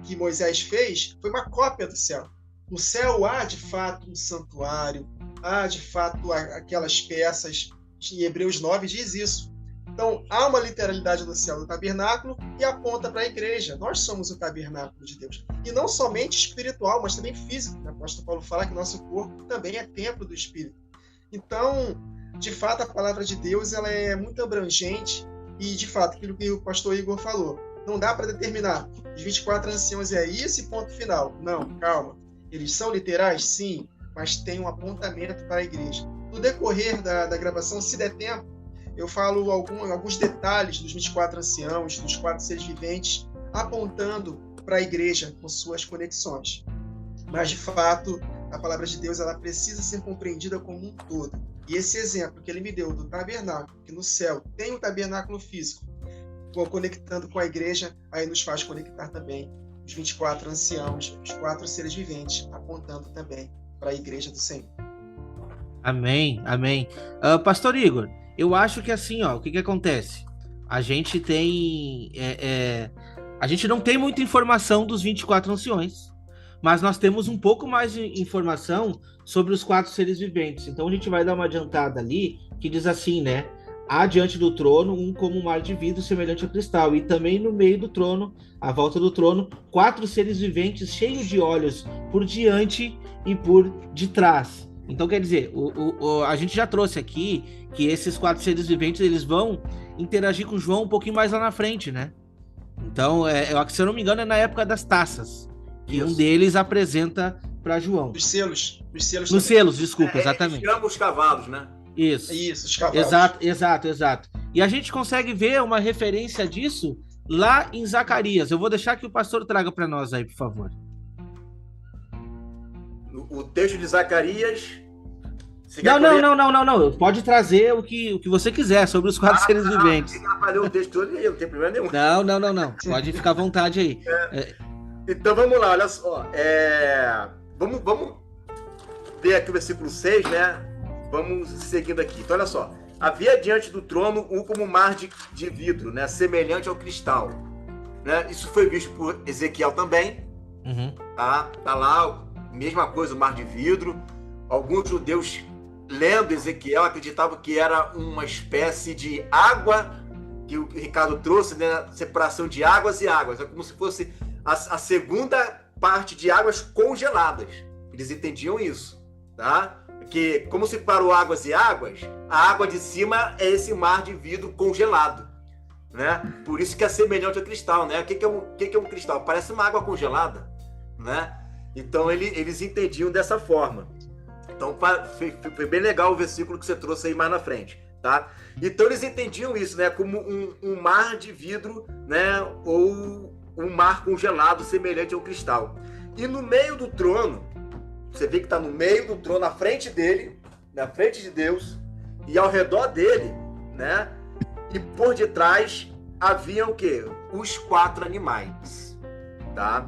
que Moisés fez foi uma cópia do céu. No céu há, de fato, um santuário, há, de fato, aquelas peças. Em Hebreus 9 diz isso. Então, há uma literalidade no céu do tabernáculo e aponta para a igreja. Nós somos o tabernáculo de Deus. E não somente espiritual, mas também físico. O apóstolo Paulo fala que nosso corpo também é templo do Espírito. Então, de fato, a palavra de Deus ela é muito abrangente e, de fato, aquilo que o pastor Igor falou, não dá para determinar. Os 24 anciãos é esse ponto final. Não, calma. Eles são literais? Sim, mas tem um apontamento para a igreja. No decorrer da gravação, se der tempo, eu falo alguns detalhes dos 24 anciãos, dos 4 seres viventes, apontando para a igreja com suas conexões. Mas, de fato, a palavra de Deus ela precisa ser compreendida como um todo. E esse exemplo que ele me deu do tabernáculo, que no céu tem um tabernáculo físico, conectando com a igreja, aí nos faz conectar também os 24 anciãos, os 4 seres viventes, apontando também para a igreja do Senhor. Amém, amém. Pastor Igor, eu acho que assim, o que acontece? A gente tem... a gente não tem muita informação dos 24 anciões, mas nós temos um pouco mais de informação sobre os 4 seres viventes. Então a gente vai dar uma adiantada ali, que diz assim, né? Há diante do trono um como um mar de vidro semelhante a cristal, e também no meio do trono, à volta do trono, 4 seres viventes cheios de olhos por diante e por detrás. Então, quer dizer, a gente já trouxe aqui que esses 4 seres viventes eles vão interagir com João um pouquinho mais lá na frente, né? Então, se eu não me engano, é na época das taças, que um deles apresenta para João. Os selos. Nos selos, desculpa, exatamente. Chama os cavalos, né? Isso, os cavalos. Exato. E a gente consegue ver uma referência disso lá em Zacarias. Eu vou deixar que o pastor traga para nós aí, por favor. O texto de Zacarias... Não. Pode trazer o que você quiser sobre os 4 seres viventes. Não, o texto todo não tem problema nenhum. Não. Pode ficar à vontade aí. Então vamos lá, olha só. Vamos ver aqui o versículo 6, né? Vamos seguindo aqui. Então, olha só. Havia diante do trono um como mar de vidro, né? Semelhante ao cristal. Né? Isso foi visto por Ezequiel também. Tá lá, mesma coisa, o mar de vidro. Alguns judeus lendo Ezequiel, acreditavam que era uma espécie de água que o Ricardo trouxe, né? Separação de águas e águas. É como se fosse a segunda parte de águas congeladas. Eles entendiam isso, tá? Que como separou águas e águas, a água de cima é esse mar de vidro congelado, né? Por isso que é semelhante ao cristal, né? O que é um cristal? Parece uma água congelada, né? Então eles entendiam dessa forma. Então foi bem legal o versículo que você trouxe aí mais na frente, tá? Então eles entendiam isso, né? Como um mar de vidro, né? Ou um mar congelado semelhante ao cristal. E no meio do trono, você vê que está no meio do trono, na frente dele, na frente de Deus, e ao redor dele, né? E por detrás haviam o quê? Os 4 animais, tá?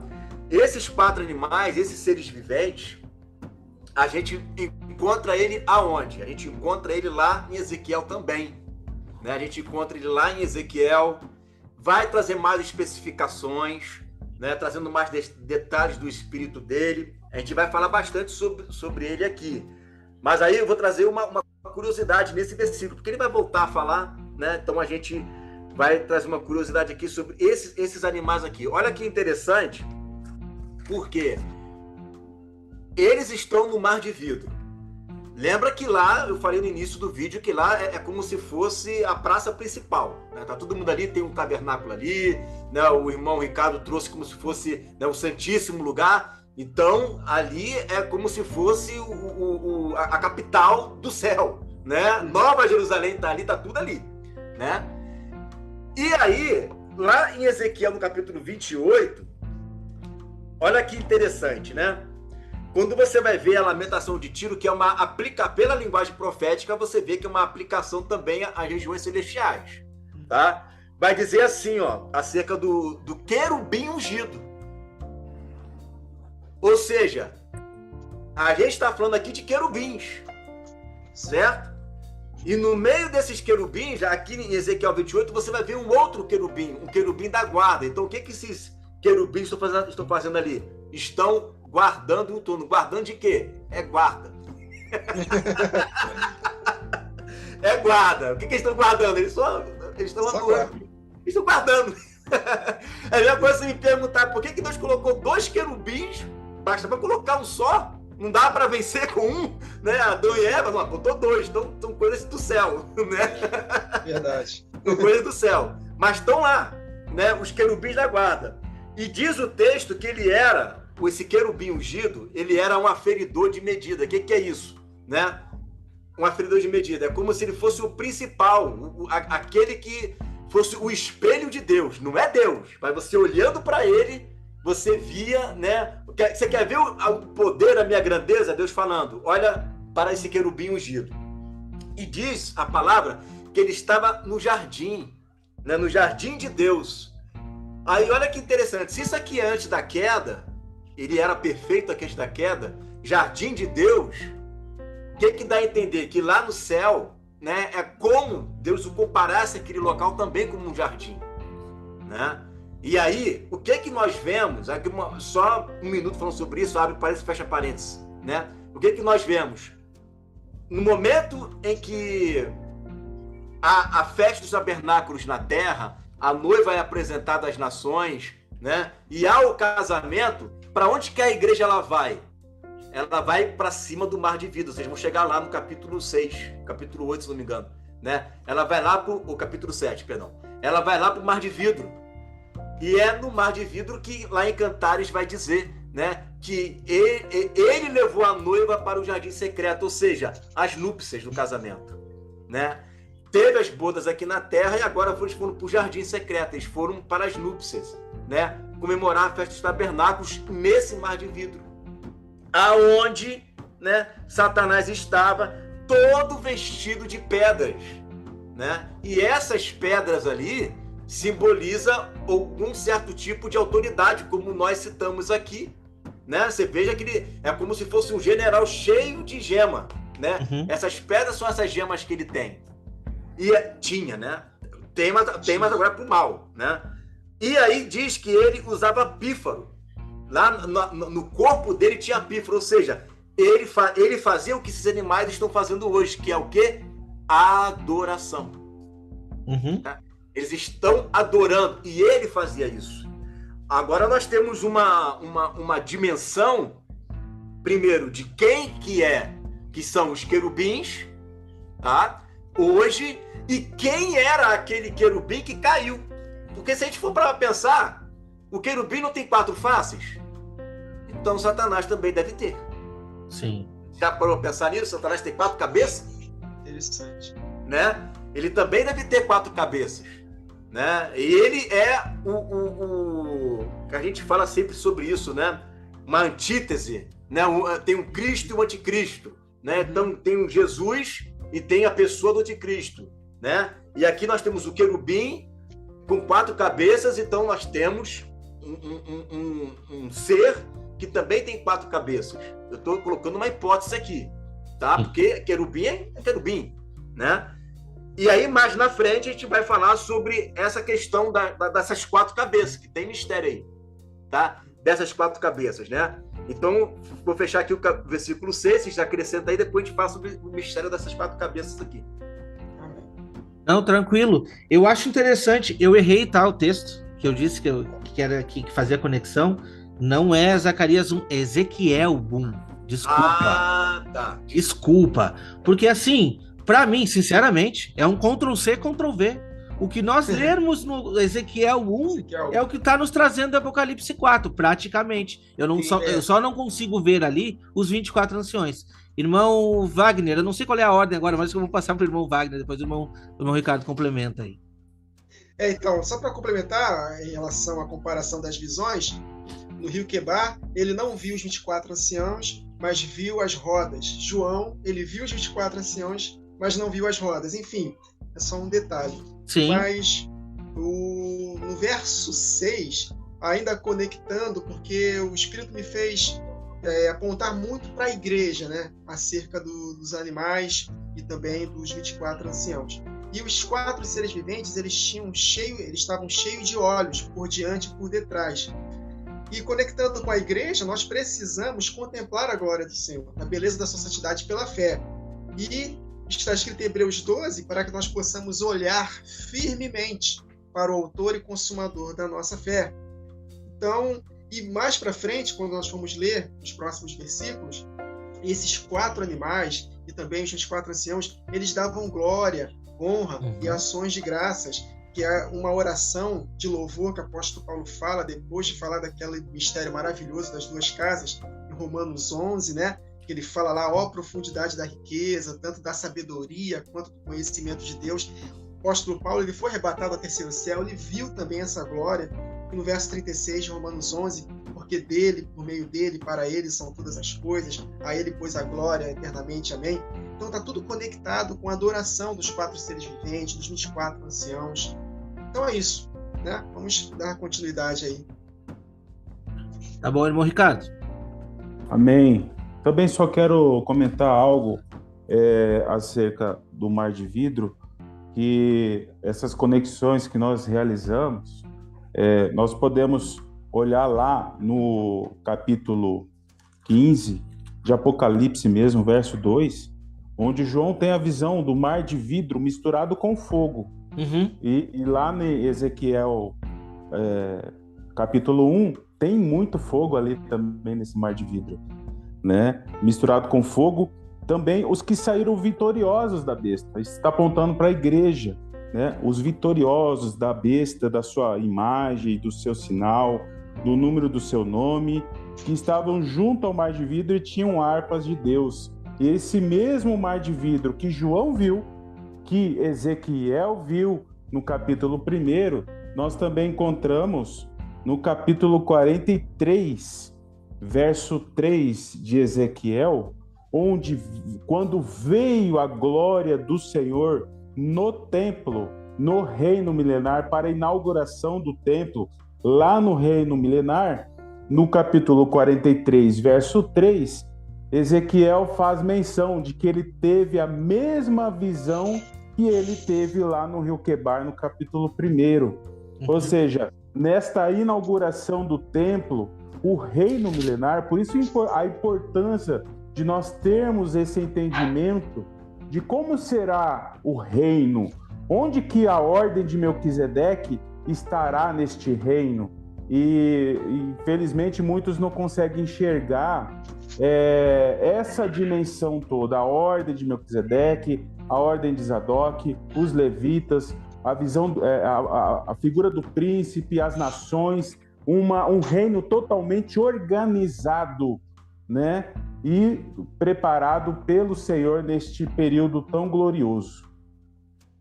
Esses 4 animais, esses seres viventes, a gente encontra ele aonde? A gente encontra ele lá em Ezequiel também, né? A gente encontra ele lá em Ezequiel, vai trazer mais especificações, né? Trazendo mais detalhes do espírito dele. A gente vai falar bastante sobre ele aqui. Mas aí eu vou trazer uma curiosidade nesse versículo, porque ele vai voltar a falar, né? Então a gente vai trazer uma curiosidade aqui sobre esses animais aqui. Olha que interessante, porque eles estão no mar de vidro. Lembra que lá, eu falei no início do vídeo, que lá é como se fosse a praça principal, né? Tá todo mundo ali, tem um tabernáculo ali, né? O irmão Ricardo trouxe como se fosse, né, o santíssimo lugar. Então, ali é como se fosse a capital do céu, né? Nova Jerusalém está ali, está tudo ali, né? E aí, lá em Ezequiel, no capítulo 28, olha que interessante, né? Quando você vai ver a lamentação de Tiro, que é pela linguagem profética, você vê que é uma aplicação também às regiões celestiais, tá? Vai dizer assim, ó, acerca do querubim ungido. Ou seja, a gente está falando aqui de querubins, certo? E no meio desses querubins, aqui em Ezequiel 28, você vai ver um outro querubim, um querubim da guarda. Então, o que esses querubins estão fazendo ali? Estão guardando o turno. Guardando de quê? É guarda. É guarda. O que eles estão guardando? Eles estão guardando. É a mesma coisa você me perguntar por que Deus colocou 2 querubins. Basta para colocar um só, não dá para vencer com um, né? Adão e Eva, não, botou 2, então são coisas do céu, né? Verdade. São coisas do céu. Mas estão lá, né? Os querubins da guarda. E diz o texto que esse querubim ungido, ele era um aferidor de medida. O que é isso, né? Um aferidor de medida. É como se ele fosse o principal, aquele que fosse o espelho de Deus. Não é Deus, mas você olhando para ele, você via, né? Você quer ver o poder, a minha grandeza? Deus falando, olha para esse querubim ungido. E diz a palavra que ele estava no jardim, né? No jardim de Deus. Aí olha que interessante, se isso aqui é antes da queda, ele era perfeito aqui antes da queda, jardim de Deus, o que dá a entender? Que lá no céu, né, é como Deus o comparasse aquele local também como um jardim, né? E aí, o que nós vemos? Aqui só um minuto falando sobre isso, abre parênteses, fecha parênteses, né? O que nós vemos? No momento em que a festa dos tabernáculos na terra, a noiva é apresentada às nações, né? E há o casamento, para onde que a igreja ela vai? Ela vai para cima do mar de vidro. Vocês vão chegar lá no capítulo 6, capítulo 8, se não me engano, né? Ela vai lá o capítulo 7, perdão. Ela vai lá para o mar de vidro. E é no mar de vidro que lá em Cantares vai dizer, né, que ele levou a noiva para o jardim secreto, ou seja, as núpcias do casamento, né? Teve as bodas aqui na terra e agora eles foram para o jardim secreto, eles foram para as núpcias, né? Comemorar a festa dos tabernáculos nesse mar de vidro, aonde, né, Satanás estava todo vestido de pedras, né? E essas pedras ali simboliza algum certo tipo de autoridade, como nós citamos aqui, né? Você veja que ele é como se fosse um general cheio de gema, né? Uhum. Essas pedras são essas gemas que ele tem. E tinha, né? Tem, mas agora é pro mal, né? E aí diz que ele usava pífaro. Lá no corpo dele tinha pífaro, ou seja, ele fazia o que esses animais estão fazendo hoje, que é o quê? Adoração. Uhum. Tá? Eles estão adorando, e ele fazia isso. Agora nós temos uma dimensão, primeiro, de quem que são os querubins, tá? Hoje, e quem era aquele querubim que caiu. Porque se a gente for para pensar, o querubim não tem 4 faces? Então Satanás também deve ter. Sim. Já parou para pensar nisso? Satanás tem 4 cabeças? Interessante. Né? Ele também deve ter 4 cabeças. Né? E ele é o a gente fala sempre sobre isso, né? Uma antítese, né? Tem um Cristo e um anticristo, né? Então tem um Jesus e tem a pessoa do anticristo, né? E aqui nós temos o querubim com 4 cabeças, então nós temos um ser que também tem 4 cabeças. Eu estou colocando uma hipótese aqui, tá? Porque querubim é querubim, né? E aí, mais na frente, a gente vai falar sobre essa questão dessas 4 cabeças, que tem mistério aí, tá? Dessas 4 cabeças, né? Então, vou fechar aqui o versículo 6, vocês acrescentam aí, depois a gente fala sobre o mistério dessas 4 cabeças aqui. Não, tranquilo. Eu acho interessante, eu errei, tá, o texto, que eu disse que era que fazia conexão, não é Zacarias 1, é Ezequiel 1. Desculpa. Ah, tá. Desculpa. Porque assim, para mim, sinceramente, é um Ctrl-C, Ctrl-V. O que nós lermos no Ezequiel 1 é o que está nos trazendo do Apocalipse 4, praticamente. Eu só não consigo ver ali os 24 anciões. Irmão Wagner, eu não sei qual é a ordem agora, mas eu vou passar para o irmão Wagner, depois o irmão Ricardo complementa aí. Então, só para complementar em relação à comparação das visões, no rio Quebar, ele não viu os 24 anciãos, mas viu as rodas. João, ele viu os 24 anciãos, mas não viu as rodas. Enfim, é só um detalhe. Sim. Mas no verso 6, ainda conectando, porque o Espírito me fez apontar muito para a igreja, né? Acerca dos animais e também dos 24 anciãos. E os 4 seres viventes, eles estavam cheios de olhos, por diante e por detrás. E conectando com a igreja, nós precisamos contemplar a glória do Senhor, a beleza da sua santidade pela fé. E está escrito em Hebreus 12, para que nós possamos olhar firmemente para o autor e consumador da nossa fé. Então, e mais para frente, quando nós formos ler os próximos versículos, esses 4 animais e também os 24 anciãos, eles davam glória, honra e ações de graças, que é uma oração de louvor que o apóstolo Paulo fala depois de falar daquele mistério maravilhoso das 2 casas, em Romanos 11, né? Que ele fala lá, ó profundidade da riqueza, tanto da sabedoria quanto do conhecimento de Deus. O apóstolo Paulo, ele foi arrebatado ao terceiro céu, ele viu também essa glória, e no verso 36 de Romanos 11, porque dele, por meio dele, para ele são todas as coisas, a ele pois a glória eternamente, amém? Então está tudo conectado com a adoração dos 4 seres viventes, dos 24 anciãos. Então é isso, né? Vamos dar continuidade aí. Tá bom, irmão Ricardo? Amém. Também só quero comentar algo acerca do mar de vidro, que essas conexões que nós realizamos, nós podemos olhar lá no capítulo 15 de Apocalipse mesmo, verso 2, onde João tem a visão do mar de vidro misturado com fogo. Uhum. E lá em Ezequiel capítulo 1, tem muito fogo ali também nesse mar de vidro, né? Misturado com fogo, também os que saíram vitoriosos da besta. Isso está apontando para a igreja, né? Os vitoriosos da besta, da sua imagem, do seu sinal, do número do seu nome, que estavam junto ao mar de vidro e tinham harpas de Deus. E esse mesmo mar de vidro que João viu, que Ezequiel viu no capítulo 1, nós também encontramos no capítulo 43, verso 3 de Ezequiel, onde, quando veio a glória do Senhor no templo, no reino milenar, para a inauguração do templo, lá no reino milenar, no capítulo 43, verso 3, Ezequiel faz menção de que ele teve a mesma visão que ele teve lá no rio Quebar, no capítulo 1. Ou seja, nesta inauguração do templo, o reino milenar, por isso a importância de nós termos esse entendimento de como será o reino, onde que a ordem de Melquisedeque estará neste reino. E infelizmente muitos não conseguem enxergar essa dimensão toda, a ordem de Melquisedeque, a ordem de Zadok, os levitas, a visão, a figura do príncipe, as nações, um reino totalmente organizado, né? E preparado pelo Senhor neste período tão glorioso.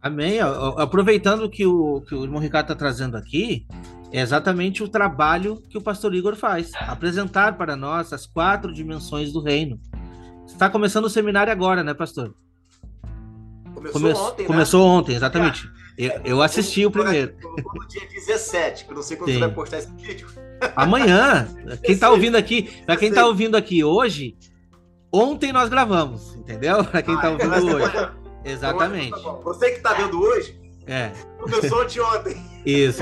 Amém. Aproveitando que o irmão Ricardo está trazendo aqui, é exatamente o trabalho que o pastor Igor faz, apresentar para nós as 4 dimensões do reino. Está começando o seminário agora, né, pastor? Começou ontem, exatamente. Eu assisti o primeiro. No dia 17, que eu não sei quando você vai postar esse vídeo. Amanhã. Quem está ouvindo aqui, para quem está ouvindo aqui hoje, ontem nós gravamos, entendeu? Para quem está ouvindo hoje. Exatamente. Então, você que está vendo hoje, começou de ontem. Isso,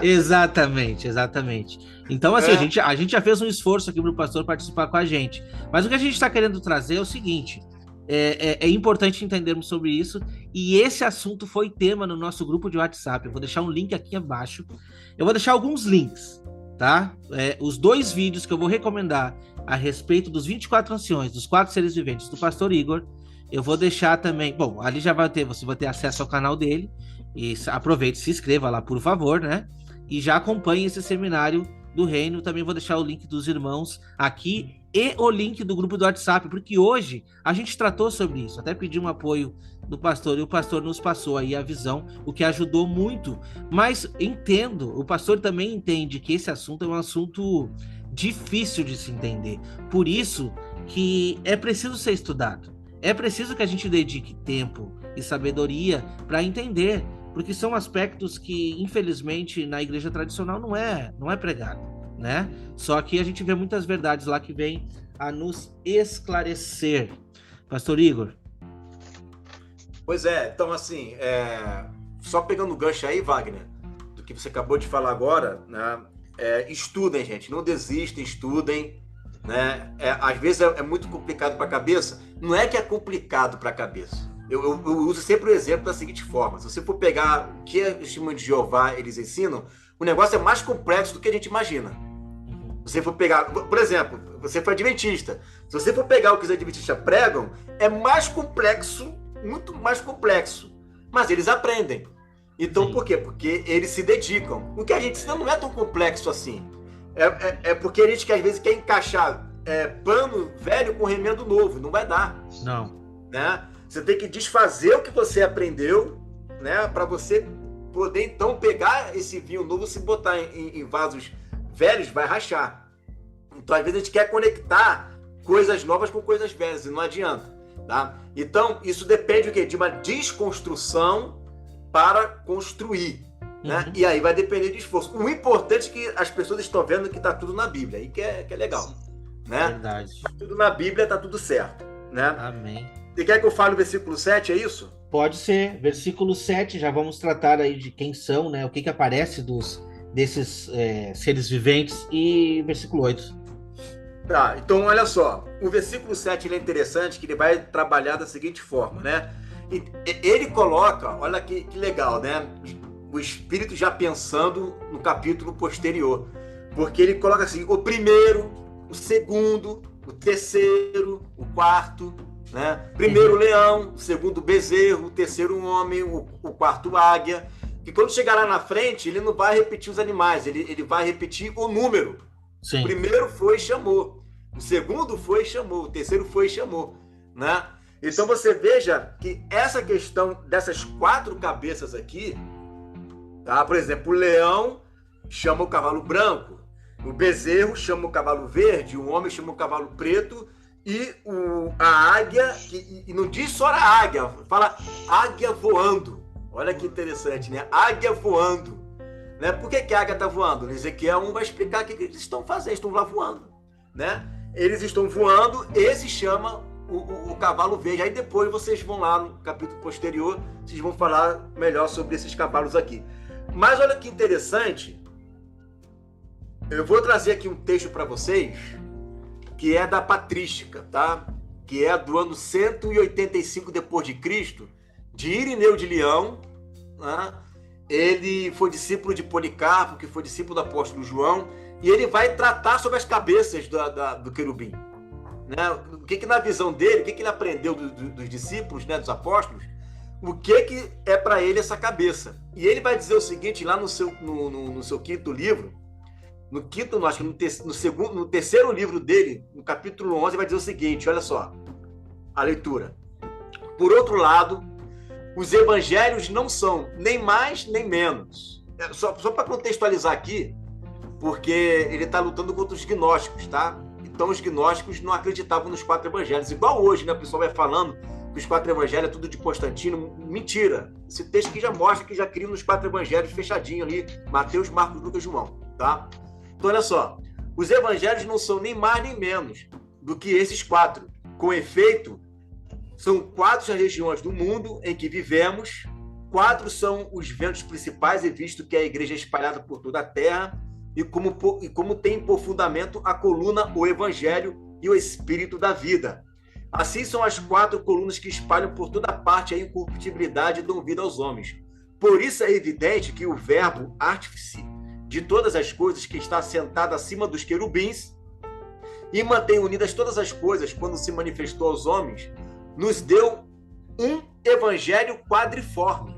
exatamente. Então, assim, a gente já fez um esforço aqui para o pastor participar com a gente. Mas o que a gente está querendo trazer é o seguinte: é importante entendermos sobre isso, e esse assunto foi tema no nosso grupo de WhatsApp. Eu vou deixar um link aqui abaixo. Eu vou deixar alguns links, tá? Os 2 vídeos que eu vou recomendar a respeito dos 24 anciões, dos 4 seres viventes do pastor Igor, eu vou deixar também. Bom, ali você vai ter acesso ao canal dele. E aproveite, se inscreva lá, por favor, né? E já acompanhe esse seminário do reino. Também vou deixar o link dos irmãos aqui e o link do grupo do WhatsApp, porque hoje a gente tratou sobre isso. Até pedi um apoio do pastor, e o pastor nos passou aí a visão, o que ajudou muito. Mas entendo, o pastor também entende que esse assunto é um assunto difícil de se entender. Por isso que é preciso ser estudado. É preciso que a gente dedique tempo e sabedoria para entender, porque são aspectos que, infelizmente, na igreja tradicional não é pregado, né? Só que a gente vê muitas verdades lá que vêm a nos esclarecer. Pastor Igor. Pois é, então assim, só pegando o gancho aí, Wagner, do que você acabou de falar agora, né? Estudem, gente, não desistem, estudem, né? Às vezes é muito complicado para a cabeça. Não é que é complicado para a cabeça. Eu uso sempre o exemplo da seguinte forma: se você for pegar o que os testemunhos de Jeová eles ensinam, o negócio é mais complexo do que a gente imagina. Se você for pegar, por exemplo, você foi adventista. Se você for pegar o que os adventistas pregam, é mais complexo, muito mais complexo. Mas eles aprendem. Então, por quê? Porque eles se dedicam. O que a gente ensina não é tão complexo assim. É porque a gente que às vezes quer encaixar pano velho com remendo novo. Não vai dar. Não. Né? Você tem que desfazer o que você aprendeu, né? Para você poder então pegar esse vinho novo, se botar em vasos velhos, vai rachar. Então, às vezes, a gente quer conectar coisas novas com coisas velhas e não adianta. Tá? Então, isso depende de uma desconstrução para construir. Né? E aí vai depender de esforço. O importante é que as pessoas estão vendo que está tudo na Bíblia, aí que é legal. Né? Verdade. Tudo na Bíblia, está tudo certo. Né? Amém. Você quer que eu fale o versículo 7, é isso? Pode ser. Versículo 7, já vamos tratar aí de quem são, né? O que aparece desses seres viventes. E versículo 8. Tá, então olha só. O versículo 7 ele é interessante, que ele vai trabalhar da seguinte forma, né? Ele coloca, olha que legal, né? O Espírito já pensando no capítulo posterior. Porque ele coloca assim, o primeiro, o segundo, o terceiro, o quarto, né? Primeiro leão, o segundo bezerro, o terceiro homem, o quarto águia. Que quando chegar lá na frente, ele não vai repetir os animais, ele vai repetir o número. Sim. O primeiro foi e chamou, o segundo foi e chamou, o terceiro foi e chamou, né? Então você veja que essa questão dessas 4 cabeças aqui, tá? Por exemplo, o leão chama o cavalo branco, o bezerro chama o cavalo verde, o homem chama o cavalo preto, e a águia, e não diz só a águia, fala águia voando. Olha que interessante, né? Águia voando. Né? Por que a águia está voando? Ezequiel 1 vai explicar o que eles estão fazendo, estão lá voando. Né? Eles estão voando, esse chama o cavalo verde. Aí depois vocês vão lá no capítulo posterior, vocês vão falar melhor sobre esses cavalos aqui. Mas olha que interessante, eu vou trazer aqui um texto para vocês, que é da patrística, tá? Que é do ano 185 depois de Cristo, de Irineu de Leão, né? Ele foi discípulo de Policarpo, que foi discípulo do apóstolo João, e ele vai tratar sobre as cabeças do querubim. Né? O que na visão dele, o que ele aprendeu dos discípulos, né, dos apóstolos, o que é para ele essa cabeça. E ele vai dizer o seguinte, lá no seu quinto livro, acho que no terceiro livro dele, no capítulo 11, vai dizer o seguinte, olha só, a leitura. Por outro lado, os evangelhos não são nem mais nem menos. Só para contextualizar aqui, porque ele está lutando contra os gnósticos, tá? Então os gnósticos não acreditavam nos 4 evangelhos. Igual hoje, né? O pessoal vai falando que os 4 evangelhos é tudo de Constantino. Mentira! Esse texto aqui já mostra que já criam nos 4 evangelhos fechadinho ali. Mateus, Marcos, Lucas, João, tá? Então olha só. Os evangelhos não são nem mais nem menos do que esses 4. Com efeito, são 4 as regiões do mundo em que vivemos. 4 são os ventos principais, e visto que a igreja é espalhada por toda a terra, e como tem por fundamento a coluna, o evangelho e o espírito da vida. Assim são as 4 colunas que espalham por toda parte a incorruptibilidade e dão vida aos homens. Por isso é evidente que o verbo artífice de todas as coisas, que está sentado acima dos querubins e mantém unidas todas as coisas quando se manifestou aos homens, nos deu um evangelho quadriforme,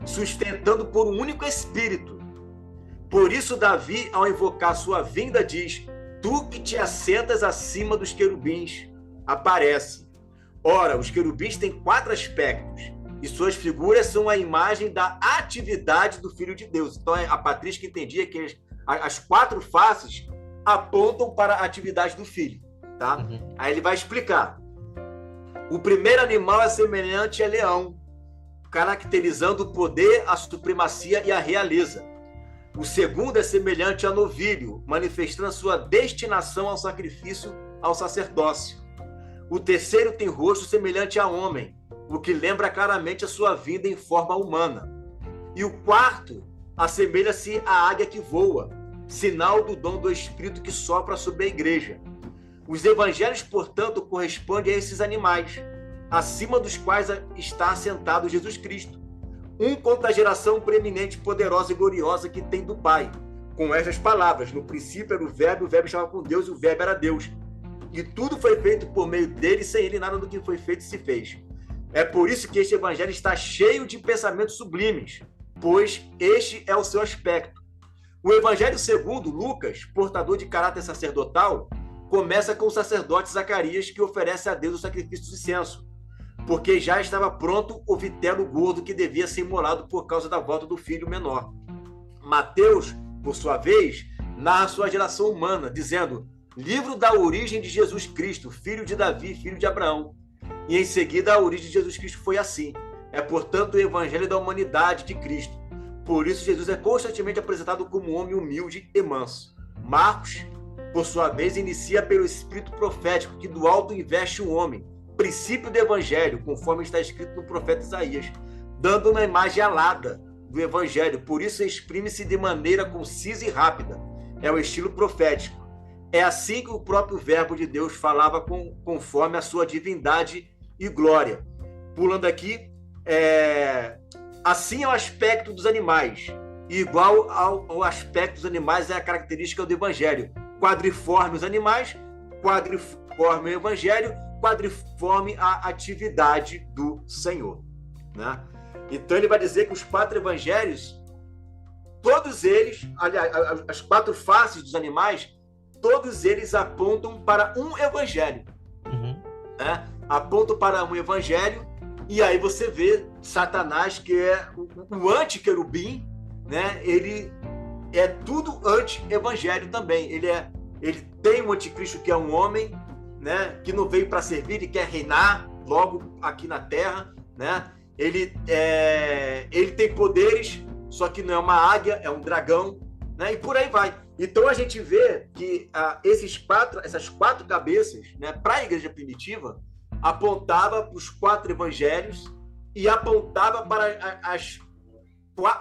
sustentando por um único espírito. Por isso Davi, ao invocar sua vinda, diz: tu que te assentas acima dos querubins, aparece. Ora, os querubins têm 4 aspectos, e suas figuras são a imagem da atividade do Filho de Deus. Então a patrística entendia que as 4 faces apontam para a atividade do Filho, tá? Aí ele vai explicar. O primeiro animal é semelhante a leão, caracterizando o poder, a supremacia e a realeza. O segundo é semelhante a novilho, manifestando a sua destinação ao sacrifício, ao sacerdócio. O terceiro tem rosto semelhante a homem, o que lembra claramente a sua vinda em forma humana. E o quarto assemelha-se à águia que voa, sinal do dom do Espírito que sopra sobre a igreja. Os evangelhos, portanto, correspondem a esses animais, acima dos quais está assentado Jesus Cristo. Um contra a geração preeminente, poderosa e gloriosa que tem do Pai. Com estas palavras: no princípio era o verbo estava com Deus e o verbo era Deus. E tudo foi feito por meio dele, sem ele nada do que foi feito se fez. É por isso que este evangelho está cheio de pensamentos sublimes, pois este é o seu aspecto. O evangelho segundo Lucas, portador de caráter sacerdotal, começa com o sacerdote Zacarias, que oferece a Deus o sacrifício de incenso, porque já estava pronto o vitelo gordo que devia ser imolado por causa da volta do filho menor. Mateus, por sua vez, narra sua geração humana, dizendo: livro da origem de Jesus Cristo, filho de Davi, filho de Abraão. E em seguida a origem de Jesus Cristo foi assim. É, portanto, o evangelho da humanidade de Cristo. Por isso Jesus é constantemente apresentado como um homem humilde e manso. Marcos, por sua vez, inicia pelo espírito profético que do alto investe o homem, princípio do evangelho, conforme está escrito no profeta Isaías, dando uma imagem alada do evangelho. Por isso exprime-se de maneira concisa e rápida. É o estilo profético. É assim que o próprio verbo de Deus falava conforme a sua divindade e glória. Pulando aqui, assim é o aspecto dos animais. E igual ao aspecto dos animais é a característica do evangelho. Quadriforme os animais, quadriforme o evangelho, quadriforme a atividade do Senhor, né? Então ele vai dizer que os 4 evangelhos, todos eles, aliás, as 4 faces dos animais, todos eles apontam para um evangelho, né? Apontam para um evangelho. E aí você vê Satanás, que é o anti-querubim, né? Ele é tudo anti-evangelho também. Ele tem um anticristo que é um homem, né? Que não veio para servir e quer reinar logo aqui na terra, né? Ele tem poderes, só que não é uma águia, é um dragão, né? E por aí vai. Então a gente vê que essas 4 cabeças, né, para a igreja primitiva, apontava para os 4 evangelhos e apontava para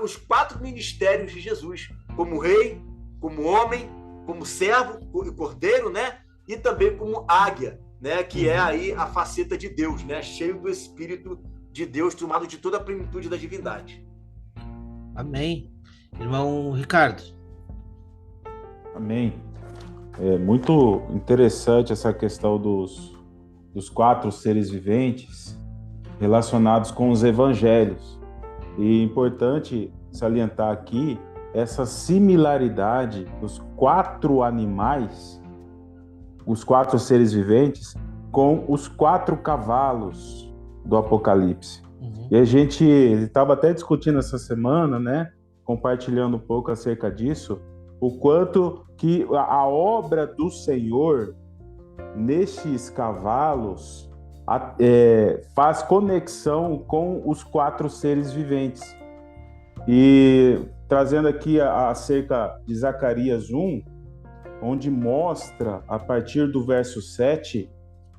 os 4 ministérios de Jesus, como rei, como homem, como servo e cordeiro, né? e também como águia, né? Que é aí a faceta de Deus, né? Cheio do Espírito de Deus, tomado de toda a plenitude da divindade. Amém. Irmão Ricardo. Amém. É muito interessante essa questão dos 4 seres viventes relacionados com os evangelhos. E é importante salientar aqui essa similaridade dos 4 animais, os 4 seres viventes, com os 4 cavalos do Apocalipse. E a gente estava até discutindo essa semana, né, compartilhando um pouco acerca disso, o quanto que a obra do Senhor nestes cavalos faz conexão com os 4 seres viventes. E trazendo aqui acerca de Zacarias 1, onde mostra, a partir do verso 7,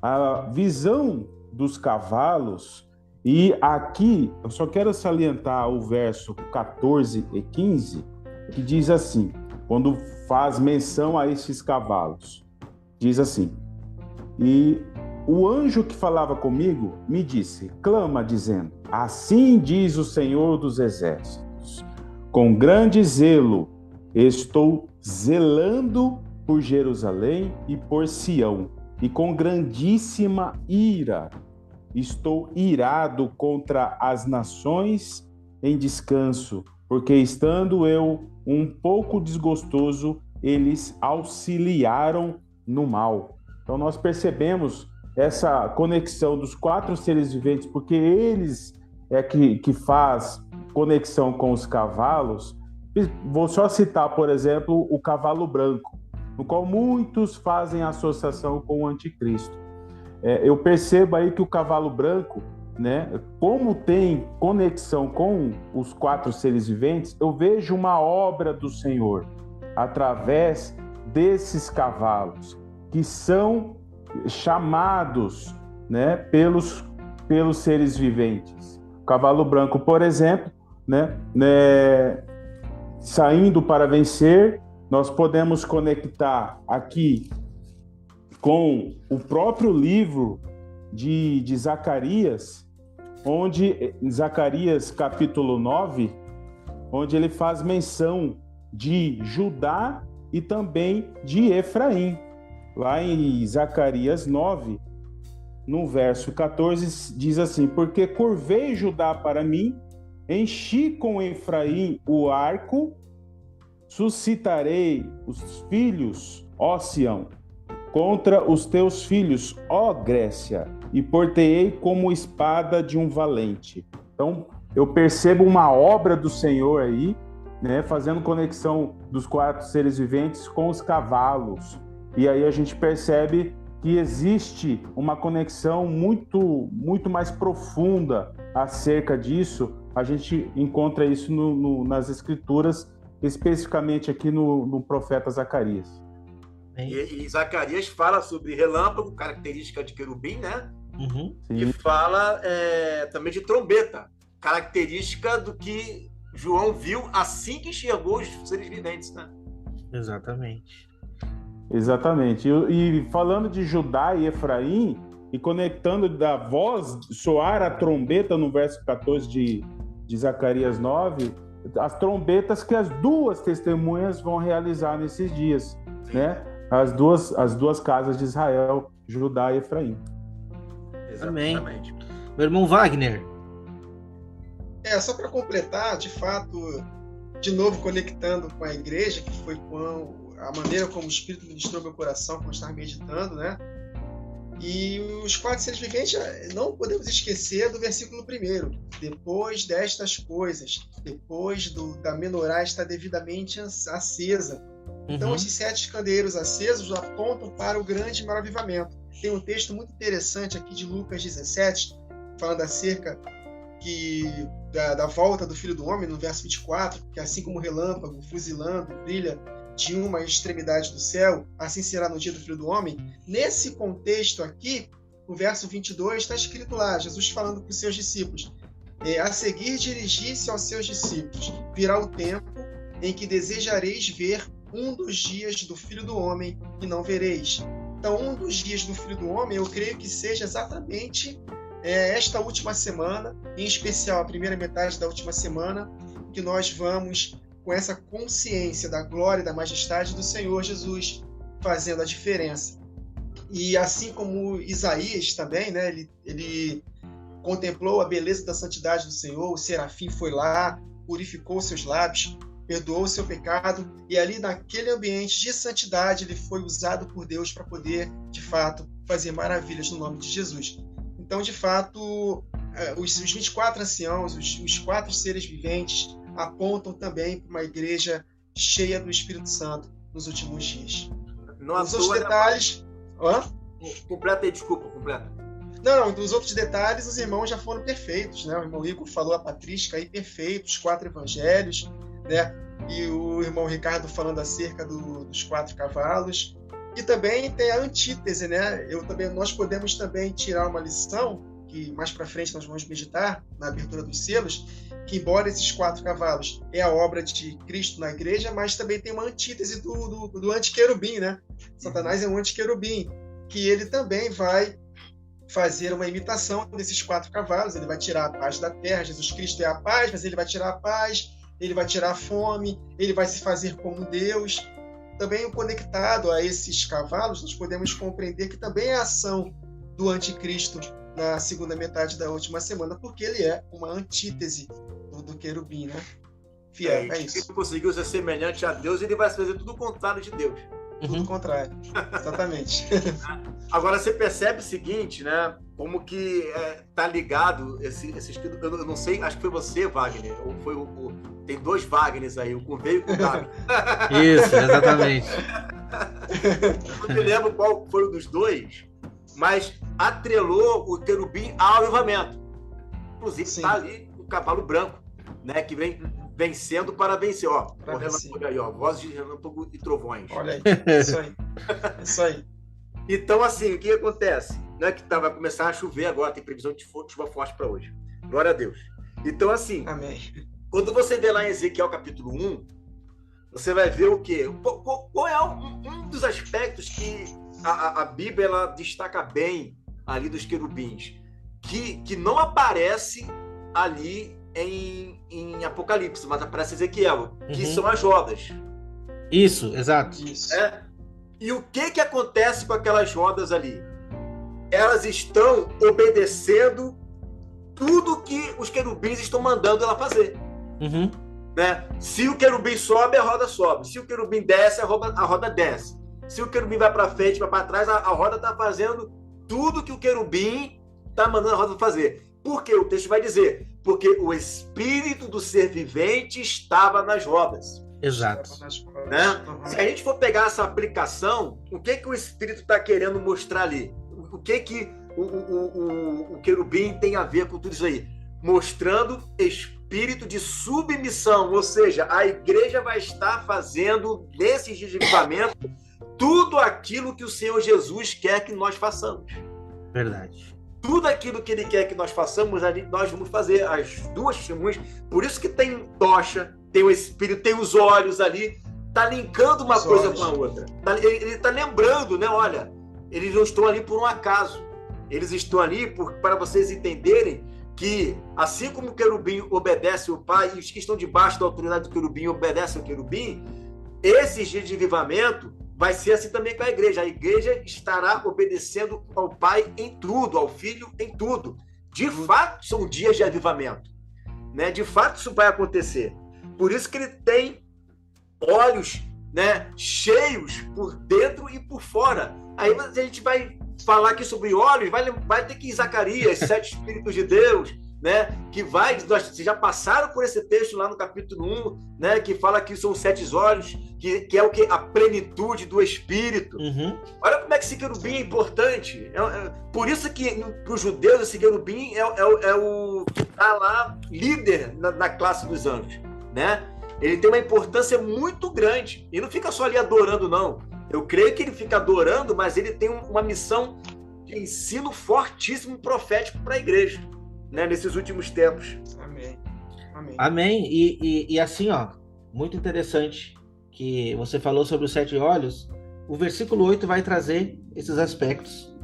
a visão dos cavalos. E aqui, eu só quero salientar o verso 14 e 15, que diz assim, quando faz menção a estes cavalos, diz assim: e o anjo que falava comigo me disse, clama dizendo, assim diz o Senhor dos Exércitos, com grande zelo estou zelando por Jerusalém e por Sião, e com grandíssima ira estou irado contra as nações em descanso, porque estando eu um pouco desgostoso, eles auxiliaram no mal. Então nós percebemos essa conexão dos 4 seres viventes, porque eles é que faz conexão com os cavalos. Vou só citar, por exemplo, o cavalo branco, no qual muitos fazem associação com o anticristo. Eu percebo aí que o cavalo branco, né, como tem conexão com os 4 seres viventes, eu vejo uma obra do Senhor através desses cavalos, que são chamados, né, pelos seres viventes. O cavalo branco, por exemplo, né, saindo para vencer, nós podemos conectar aqui com o próprio livro de Zacarias, onde Zacarias capítulo 9, onde ele faz menção de Judá e também de Efraim. Lá em Zacarias 9, no verso 14, diz assim: porque curvei Judá para mim, enchi com Efraim o arco, suscitarei os filhos, ó Sião, contra os teus filhos, ó Grécia, e portei como espada de um valente. Então, eu percebo uma obra do Senhor aí, né, fazendo conexão dos 4 seres viventes com os cavalos. E aí a gente percebe que existe uma conexão muito, muito mais profunda acerca disso. A gente encontra isso nas Escrituras, especificamente aqui no profeta Zacarias. E Zacarias fala sobre relâmpago, característica de querubim, né? E Sim. fala também de trombeta, característica do que João viu assim que enxergou os seres viventes, né? Exatamente. Exatamente. E falando de Judá e Efraim, e conectando da voz, soar a trombeta no verso 14 de Zacarias 9, as trombetas que as 2 testemunhas vão realizar nesses dias, né? As duas casas de Israel, Judá e Efraim. Exatamente. Amém. Meu irmão Wagner. Só para completar, de fato, de novo conectando com a igreja, que foi com a maneira como o Espírito ministrou meu coração quando estava meditando, né? E os 4 seres viventes, não podemos esquecer do versículo 1. Depois destas coisas, depois da menorá está devidamente acesa. Então, esses 7 candeeiros acesos apontam para o grande e maior avivamento. Tem um texto muito interessante aqui de Lucas 17, falando acerca da volta do Filho do Homem, no verso 24, que assim como o relâmpago fuzilando brilha de uma extremidade do céu, assim será no dia do Filho do Homem. Nesse contexto aqui, no verso 22, está escrito lá, Jesus falando com os seus discípulos, a seguir dirigir-se aos seus discípulos, virá o tempo em que desejareis ver um dos dias do Filho do Homem e não vereis. Então, um dos dias do Filho do Homem, eu creio que seja exatamente esta última semana, em especial a primeira metade da última semana, que nós vamos, com essa consciência da glória e da majestade do Senhor Jesus, fazendo a diferença. E assim como Isaías também, né, ele contemplou a beleza da santidade do Senhor, o serafim foi lá, purificou seus lábios, perdoou o seu pecado, e ali naquele ambiente de santidade ele foi usado por Deus para poder, de fato, fazer maravilhas no nome de Jesus. Então, de fato, os 24 anciãos, os 4 seres viventes, apontam também para uma igreja cheia do Espírito Santo nos últimos dias. Os outros detalhes... Completa aí, desculpa, completa. Não, dos outros detalhes, os irmãos já foram perfeitos, né? O irmão Igor falou a patrística aí, perfeito, os 4 evangelhos, né? E o irmão Ricardo falando acerca dos 4 cavalos. E também tem a antítese, né? Nós podemos também tirar uma lição, que mais para frente nós vamos meditar, na abertura dos selos, que embora esses 4 cavalos é a obra de Cristo na igreja, mas também tem uma antítese do antiquerubim, né? Satanás é um antiquerubim, que ele também vai fazer uma imitação desses 4 cavalos, ele vai tirar a paz da terra, Jesus Cristo é a paz, mas ele vai tirar a paz, ele vai tirar a fome, ele vai se fazer como Deus. Também conectado a esses cavalos, nós podemos compreender que também é a ação do anticristo na segunda metade da última semana, porque ele é uma antítese do querubim, né? Fiel, é isso. Se ele conseguiu ser semelhante a Deus, ele vai fazer tudo o contrário de Deus. Tudo o contrário, exatamente. Agora, você percebe o seguinte, né? Como que tá ligado esse escrito, eu não sei, acho que foi você, Wagner, ou foi tem 2 Wagners aí, o Veio e com o W. Isso, exatamente. Eu não me lembro qual foi o dos 2, mas atrelou o querubim ao avivamento. Inclusive, está ali o cavalo branco, né? Que vem vencendo para vencer. Ó, aí, ó, vozes de relâmpago e trovões. Olha aí, isso aí. Isso aí. Então, assim, o que acontece? Não é que vai começar a chover agora, tem previsão de chuva forte para hoje. Glória a Deus. Então, assim, amém. Quando você vê lá em Ezequiel capítulo 1, você vai ver o quê? Qual é um dos aspectos que a Bíblia ela destaca bem ali dos querubins, que não aparece ali em Apocalipse, mas aparece em Ezequiel, que são as rodas. Isso, exato. Isso. E o que acontece com aquelas rodas ali? Elas estão obedecendo tudo que os querubins estão mandando ela fazer. Né? Se o querubim sobe, a roda sobe. Se o querubim desce, a roda desce. Se o querubim vai para frente, vai para trás, a roda está fazendo tudo que o querubim está mandando a roda fazer. Por quê? O texto vai dizer, porque o espírito do ser vivente estava nas rodas. Exato. Né? Se a gente for pegar essa aplicação, o que o espírito está querendo mostrar ali? O que o querubim tem a ver com tudo isso aí? Mostrando espírito de submissão, ou seja, a igreja vai estar fazendo nesses dias de avivamento tudo aquilo que o Senhor Jesus quer que nós façamos. Verdade. Tudo aquilo que ele quer que nós façamos, nós vamos fazer, as 2 testemunhas. Por isso que tem tocha, tem o espírito, tem os olhos ali, tá linkando uma coisa com a outra. Ele tá lembrando, né? Olha, eles não estão ali por um acaso. Eles estão ali para vocês entenderem que, assim como o querubim obedece ao Pai, e os que estão debaixo da autoridade do querubim obedecem ao querubim, esses dias de avivamento vai ser assim também com a igreja. A igreja estará obedecendo ao Pai em tudo, ao Filho em tudo. De fato, são dias de avivamento. Né? De fato, isso vai acontecer. Por isso que ele tem olhos, né, cheios por dentro e por fora. Aí a gente vai falar aqui sobre olhos, vai ter que ir em Zacarias, 7 Espíritos de Deus, né? Que vocês já passaram por esse texto lá no capítulo 1, né? Que fala que são 7 olhos, que é o que? A plenitude do Espírito. Olha como é que esse querubim é importante. Por isso que para os judeus esse querubim é o que está lá líder na classe dos anjos, né? Ele tem uma importância muito grande. E não fica só ali adorando, não. Eu creio que ele fica adorando, mas ele tem uma missão de ensino fortíssimo, profético para a igreja, né, nesses últimos tempos. Amém. Amém. Amém. E assim, ó, muito interessante que você falou sobre os 7 olhos. o versículo 8 vai trazer esses aspectos.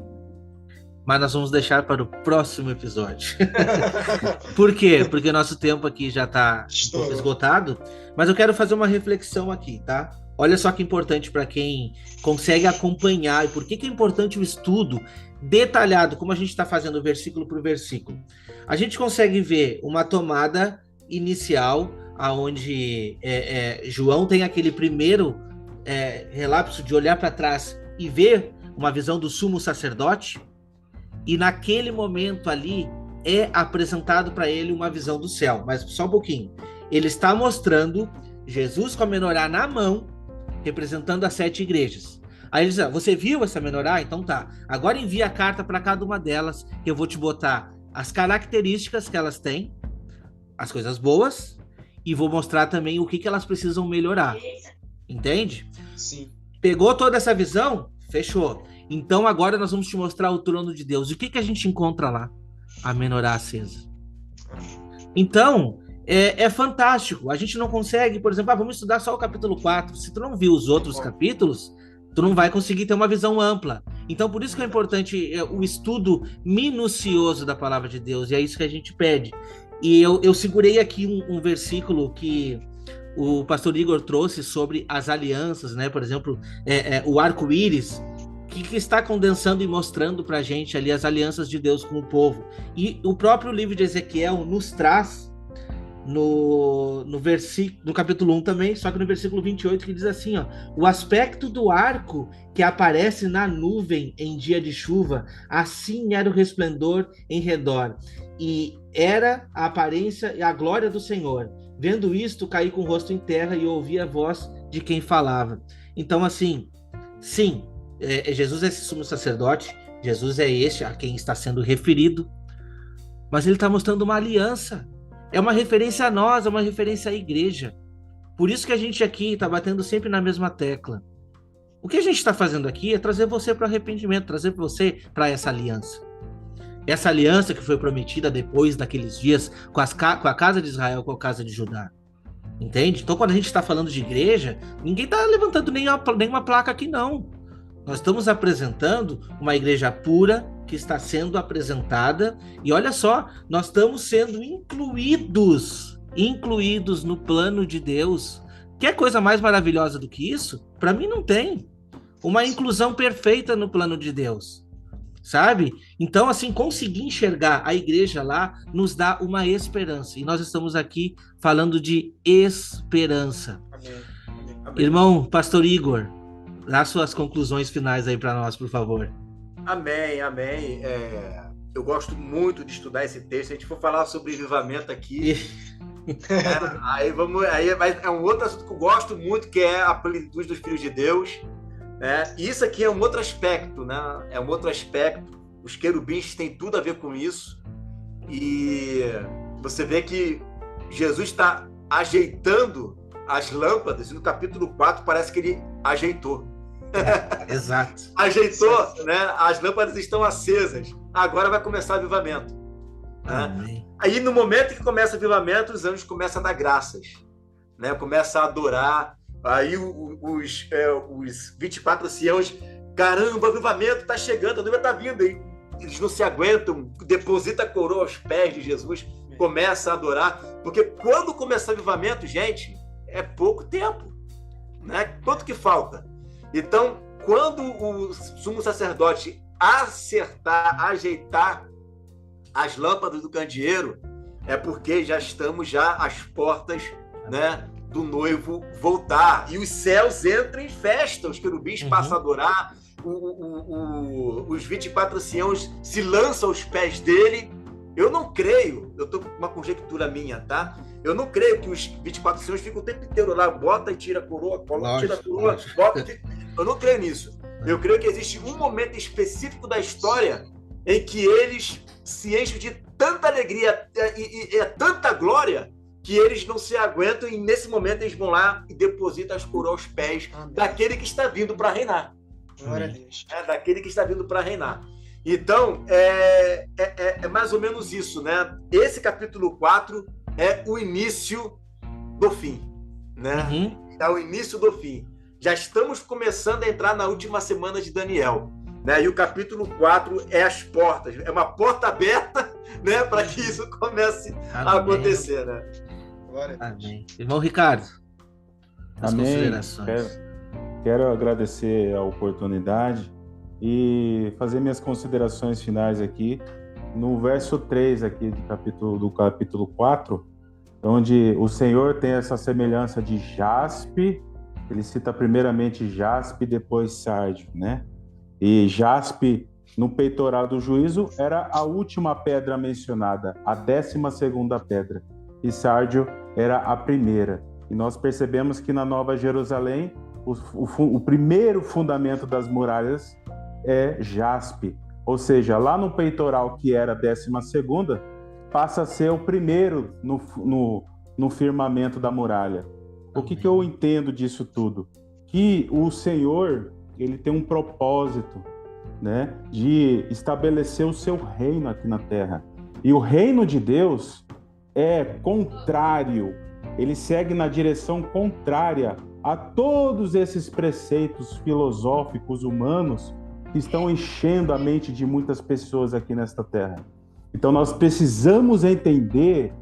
Mas nós vamos deixar para o próximo episódio. Por quê? Porque nosso tempo aqui já está um pouco esgotado. Mas eu quero fazer uma reflexão aqui, tá? Olha só que importante para quem consegue acompanhar. E por que é importante o estudo detalhado, como a gente está fazendo versículo por versículo. A gente consegue ver uma tomada inicial, onde João tem aquele primeiro relapso de olhar para trás e ver uma visão do sumo sacerdote. E naquele momento ali é apresentado para ele uma visão do céu. Mas só um pouquinho. Ele está mostrando Jesus com a menorá na mão, representando as 7 igrejas. Aí ele diz, você viu essa menorá? Então tá. Agora envia a carta para cada uma delas, que eu vou te botar as características que elas têm, as coisas boas, e vou mostrar também o que elas precisam melhorar. Entende? Sim. Pegou toda essa visão? Fechou. Então agora nós vamos te mostrar o trono de Deus. E o que a gente encontra lá? A menorá acesa. Então, é fantástico. A gente não consegue, por exemplo, vamos estudar só o capítulo 4. Se tu não viu os outros capítulos, tu não vai conseguir ter uma visão ampla. Então, por isso que é importante o estudo minucioso da palavra de Deus. E é isso que a gente pede. E eu segurei aqui um versículo que o pastor Igor trouxe sobre as alianças, né? Por exemplo, o arco-íris, que está condensando e mostrando para a gente ali as alianças de Deus com o povo. E o próprio livro de Ezequiel nos traz no capítulo 1 também, só que no versículo 28, que diz assim, o aspecto do arco que aparece na nuvem em dia de chuva, assim era o resplendor em redor, e era a aparência e a glória do Senhor. Vendo isto, caí com o rosto em terra e ouvi a voz de quem falava. Então, assim, sim, Jesus é esse sumo sacerdote, Jesus é este a quem está sendo referido, mas ele está mostrando uma aliança, é uma referência a nós, é uma referência à igreja. Por isso que a gente aqui está batendo sempre na mesma tecla. O que a gente está fazendo aqui é trazer você para o arrependimento, trazer você para essa aliança. Essa aliança que foi prometida depois daqueles dias com a casa de Israel, com a casa de Judá. Entende? Então, quando a gente está falando de igreja, ninguém está levantando nenhuma placa aqui, não. Nós estamos apresentando uma igreja pura que está sendo apresentada, e olha só, nós estamos sendo incluídos no plano de Deus. Quer coisa mais maravilhosa do que isso? Para mim não tem. Uma inclusão perfeita no plano de Deus, sabe? Então, assim, conseguir enxergar a igreja lá nos dá uma esperança, e nós estamos aqui falando de esperança. Amém. Irmão, pastor Igor, dá suas conclusões finais aí para nós, por favor. Amém. Eu gosto muito de estudar esse texto. Se a gente for falar sobre avivamento aqui, aí é um outro assunto que eu gosto muito, que é a plenitude dos filhos de Deus. Né? E isso aqui é um outro aspecto, né? É um outro aspecto. Os querubins têm tudo a ver com isso. E você vê que Jesus está ajeitando as lâmpadas, e no capítulo 4 parece que ele ajeitou. Exato. Ajeitou, né? As lâmpadas estão acesas. Agora vai começar o avivamento. Né? Aí, no momento que começa o avivamento, os anjos começam a dar graças, né? Começam a adorar. Aí os 24 anciãos, caramba, o avivamento está chegando, a noiva está vindo, hein? Eles não se aguentam, deposita a coroa aos pés de Jesus, começa a adorar, porque quando começar o avivamento, gente, é pouco tempo, né? Quanto que falta? Então, quando o sumo sacerdote ajeitar as lâmpadas do candeeiro, é porque já estamos às portas, né, do noivo voltar. E os céus entram em festa, os querubins passam a adorar, os 24 anciãos se lançam aos pés dele. Eu não creio, eu estou com uma conjectura minha, tá? Eu não creio que os 24 anciãos ficam o tempo inteiro lá, bota e tira a coroa, tira a coroa, bota e tira... Eu não creio nisso. Eu creio que existe um momento específico da história em que eles se enchem de tanta alegria e tanta glória que eles não se aguentam, e nesse momento eles vão lá e depositam as coroas aos pés daquele que está vindo para reinar. Glória a Deus. Daquele que está vindo para reinar. Então, é mais ou menos isso, né? Esse capítulo 4 é o início do fim, né? É o início do fim. já estamos começando a entrar na última semana de Daniel, né? E o capítulo 4 é as portas, é uma porta aberta, né, para que isso comece a acontecer, né? Amém. Irmão Ricardo, as considerações. Quero agradecer a oportunidade e fazer minhas considerações finais aqui no verso 3 aqui do capítulo 4, onde o Senhor tem essa semelhança de jaspe. Ele cita primeiramente jaspe, depois sárdio, né? E jaspe, no peitoral do juízo, era a última pedra mencionada, a 12ª pedra. E sárdio era a primeira. E nós percebemos que na Nova Jerusalém, o primeiro fundamento das muralhas é jaspe. Ou seja, lá no peitoral, que era a 12ª, passa a ser o primeiro no firmamento da muralha. O que eu entendo disso tudo? Que o Senhor, ele tem um propósito, né, de estabelecer o seu reino aqui na terra. E o reino de Deus é contrário, ele segue na direção contrária a todos esses preceitos filosóficos humanos que estão enchendo a mente de muitas pessoas aqui nesta terra. Então nós precisamos entender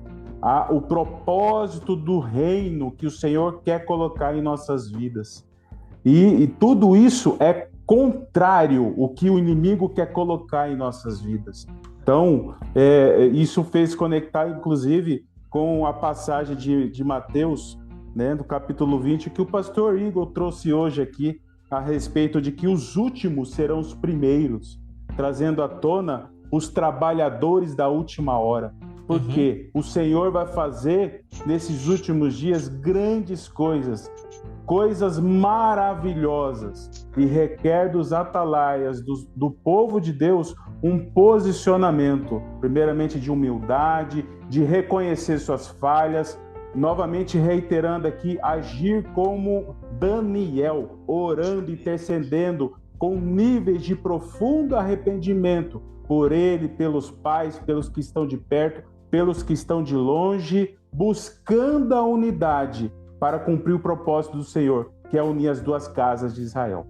o propósito do reino que o Senhor quer colocar em nossas vidas. E tudo isso é contrário ao que o inimigo quer colocar em nossas vidas. Então, isso fez conectar, inclusive, com a passagem de Mateus, né, do capítulo 20, que o pastor Igor trouxe hoje aqui, a respeito de que os últimos serão os primeiros, trazendo à tona os trabalhadores da última hora. Porque o Senhor vai fazer, nesses últimos dias, grandes coisas maravilhosas, e requer dos atalaias, do povo de Deus, um posicionamento, primeiramente de humildade, de reconhecer suas falhas, novamente reiterando aqui, agir como Daniel, orando, intercedendo, com níveis de profundo arrependimento, por ele, pelos pais, pelos que estão de perto, pelos que estão de longe, buscando a unidade para cumprir o propósito do Senhor, que é unir as duas casas de Israel.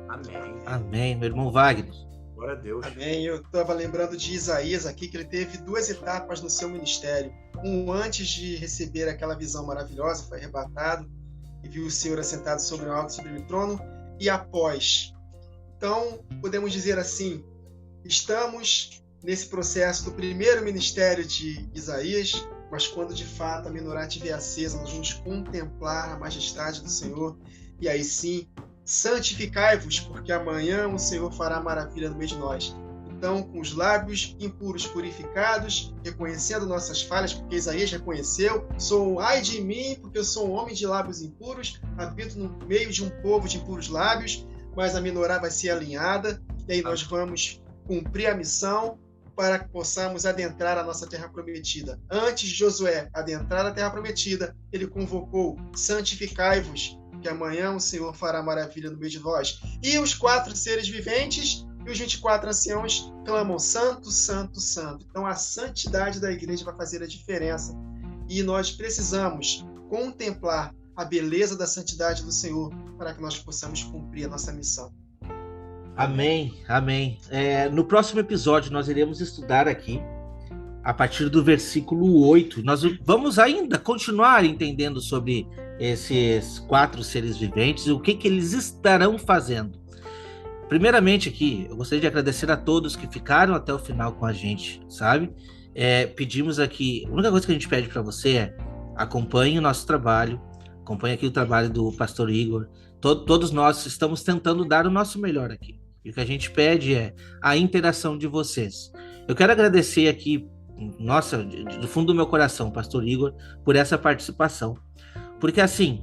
Amém. Amém, meu irmão Wagner. Glória a Deus. Amém. Eu estava lembrando de Isaías aqui, que ele teve 2 etapas no seu ministério. Um antes de receber aquela visão maravilhosa, foi arrebatado e viu o Senhor assentado sobre um alto sublime trono, e após. Então, podemos dizer assim, estamos nesse processo do primeiro ministério de Isaías, mas quando de fato a menorá estiver acesa, nós vamos contemplar a majestade do Senhor, e aí sim, santificai-vos, porque amanhã o Senhor fará maravilha no meio de nós. Então, com os lábios impuros purificados, reconhecendo nossas falhas, porque Isaías reconheceu, sou ai de mim, porque eu sou um homem de lábios impuros, habito no meio de um povo de impuros lábios, mas a menorá vai ser alinhada, e aí nós vamos cumprir a missão para que possamos adentrar a nossa terra prometida. Antes de Josué adentrar a terra prometida, ele convocou: santificai-vos, que amanhã o Senhor fará maravilha no meio de vós. E os 4 seres viventes e os 24 anciãos clamam: santo, santo, santo. Então a santidade da igreja vai fazer a diferença. E nós precisamos contemplar a beleza da santidade do Senhor para que nós possamos cumprir a nossa missão. Amém, amém. No próximo episódio nós iremos estudar aqui, a partir do versículo 8. Nós vamos ainda continuar entendendo sobre esses 4 seres viventes e o que eles estarão fazendo. Primeiramente aqui, eu gostaria de agradecer a todos que ficaram até o final com a gente, sabe? Pedimos aqui, a única coisa que a gente pede para você é: acompanhe o nosso trabalho, acompanhe aqui o trabalho do pastor Igor. Todos nós estamos tentando dar o nosso melhor aqui. E o que a gente pede é a interação de vocês. Eu quero agradecer aqui, do fundo do meu coração, pastor Igor, por essa participação. Porque assim,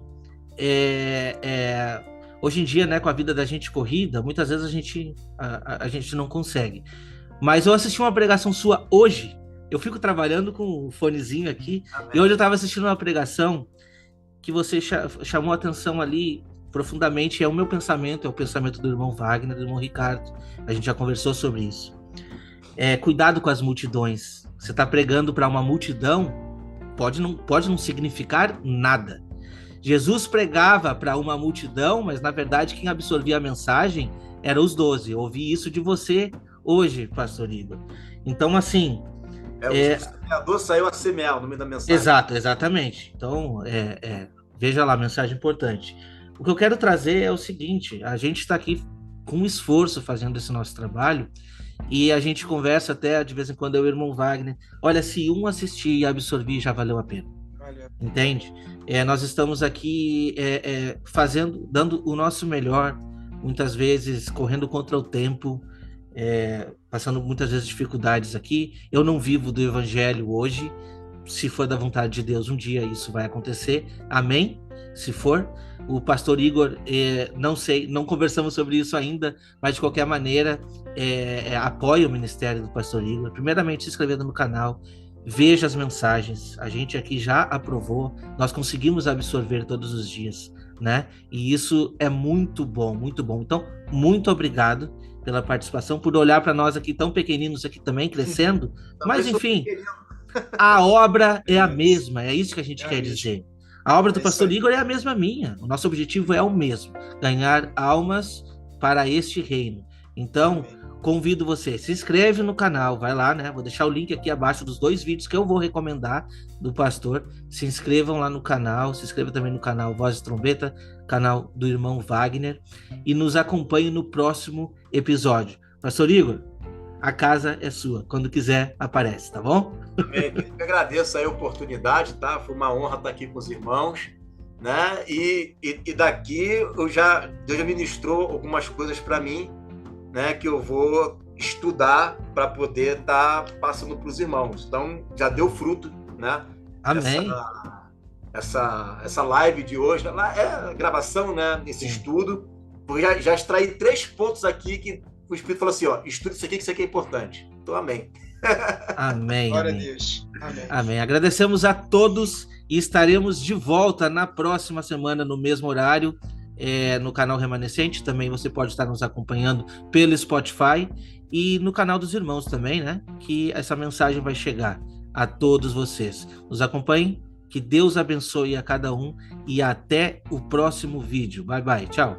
hoje em dia, né, com a vida da gente corrida, muitas vezes a gente não consegue. Mas eu assisti uma pregação sua hoje. Eu fico trabalhando com o fonezinho aqui. Amém. E hoje eu estava assistindo uma pregação que você chamou a atenção ali profundamente. É o meu pensamento, é o pensamento do irmão Wagner, do irmão Ricardo. A gente já conversou sobre isso. Cuidado com as multidões. Você está pregando para uma multidão, pode não significar nada. Jesus pregava para uma multidão, mas na verdade quem absorvia a mensagem eram os 12. Eu ouvi isso de você hoje, pastor Igor. Então, assim... O semeador saiu a semear no meio da mensagem. Exatamente. Então, veja lá, mensagem importante. O que eu quero trazer é o seguinte, a gente está aqui com esforço fazendo esse nosso trabalho, e a gente conversa até de vez em quando, eu e o irmão Wagner, olha, se um assistir e absorver, já valeu a pena. Entende? Nós estamos aqui dando o nosso melhor, muitas vezes correndo contra o tempo, passando muitas vezes dificuldades aqui. Eu não vivo do evangelho hoje, se for da vontade de Deus, um dia isso vai acontecer, amém? Se for, o pastor Igor, não sei, não conversamos sobre isso ainda, mas de qualquer maneira, apoia o ministério do pastor Igor, primeiramente se inscrevendo no canal, veja as mensagens, a gente aqui já aprovou, nós conseguimos absorver todos os dias, né? E isso é muito bom, muito bom. Então, muito obrigado pela participação, por olhar para nós aqui tão pequeninos aqui também, crescendo, mas enfim, a obra é a mesma, é isso que a gente quer dizer. A obra do pastor Igor é a mesma minha, o nosso objetivo é o mesmo, ganhar almas para este reino. Então, convido você, se inscreve no canal, vai lá, né? Vou deixar o link aqui abaixo dos 2 vídeos que eu vou recomendar do pastor. Se inscrevam lá no canal, se inscreva também no canal Voz de Trombeta, canal do irmão Wagner, e nos acompanhe no próximo episódio. Pastor Igor, a casa é sua. Quando quiser, aparece, tá bom? Amém. Eu agradeço aí a oportunidade, tá? Foi uma honra estar aqui com os irmãos, né? E daqui Deus já ministrou algumas coisas para mim, né, que eu vou estudar para poder estar passando para os irmãos. Então, já deu fruto, né? Amém. Essa live de hoje, a gravação, né? Esse estudo. Porque já extraí 3 pontos aqui que o Espírito falou assim, ó, estuda isso aqui, que isso aqui é importante. Então, amém. Amém. Glória amém. a Deus. Amém. Amém. Agradecemos a todos e estaremos de volta na próxima semana, no mesmo horário, no canal Remanescente. Também você pode estar nos acompanhando pelo Spotify e no canal dos irmãos também, né? Que essa mensagem vai chegar a todos vocês. Nos acompanhem, que Deus abençoe a cada um e até o próximo vídeo. Bye, bye. Tchau.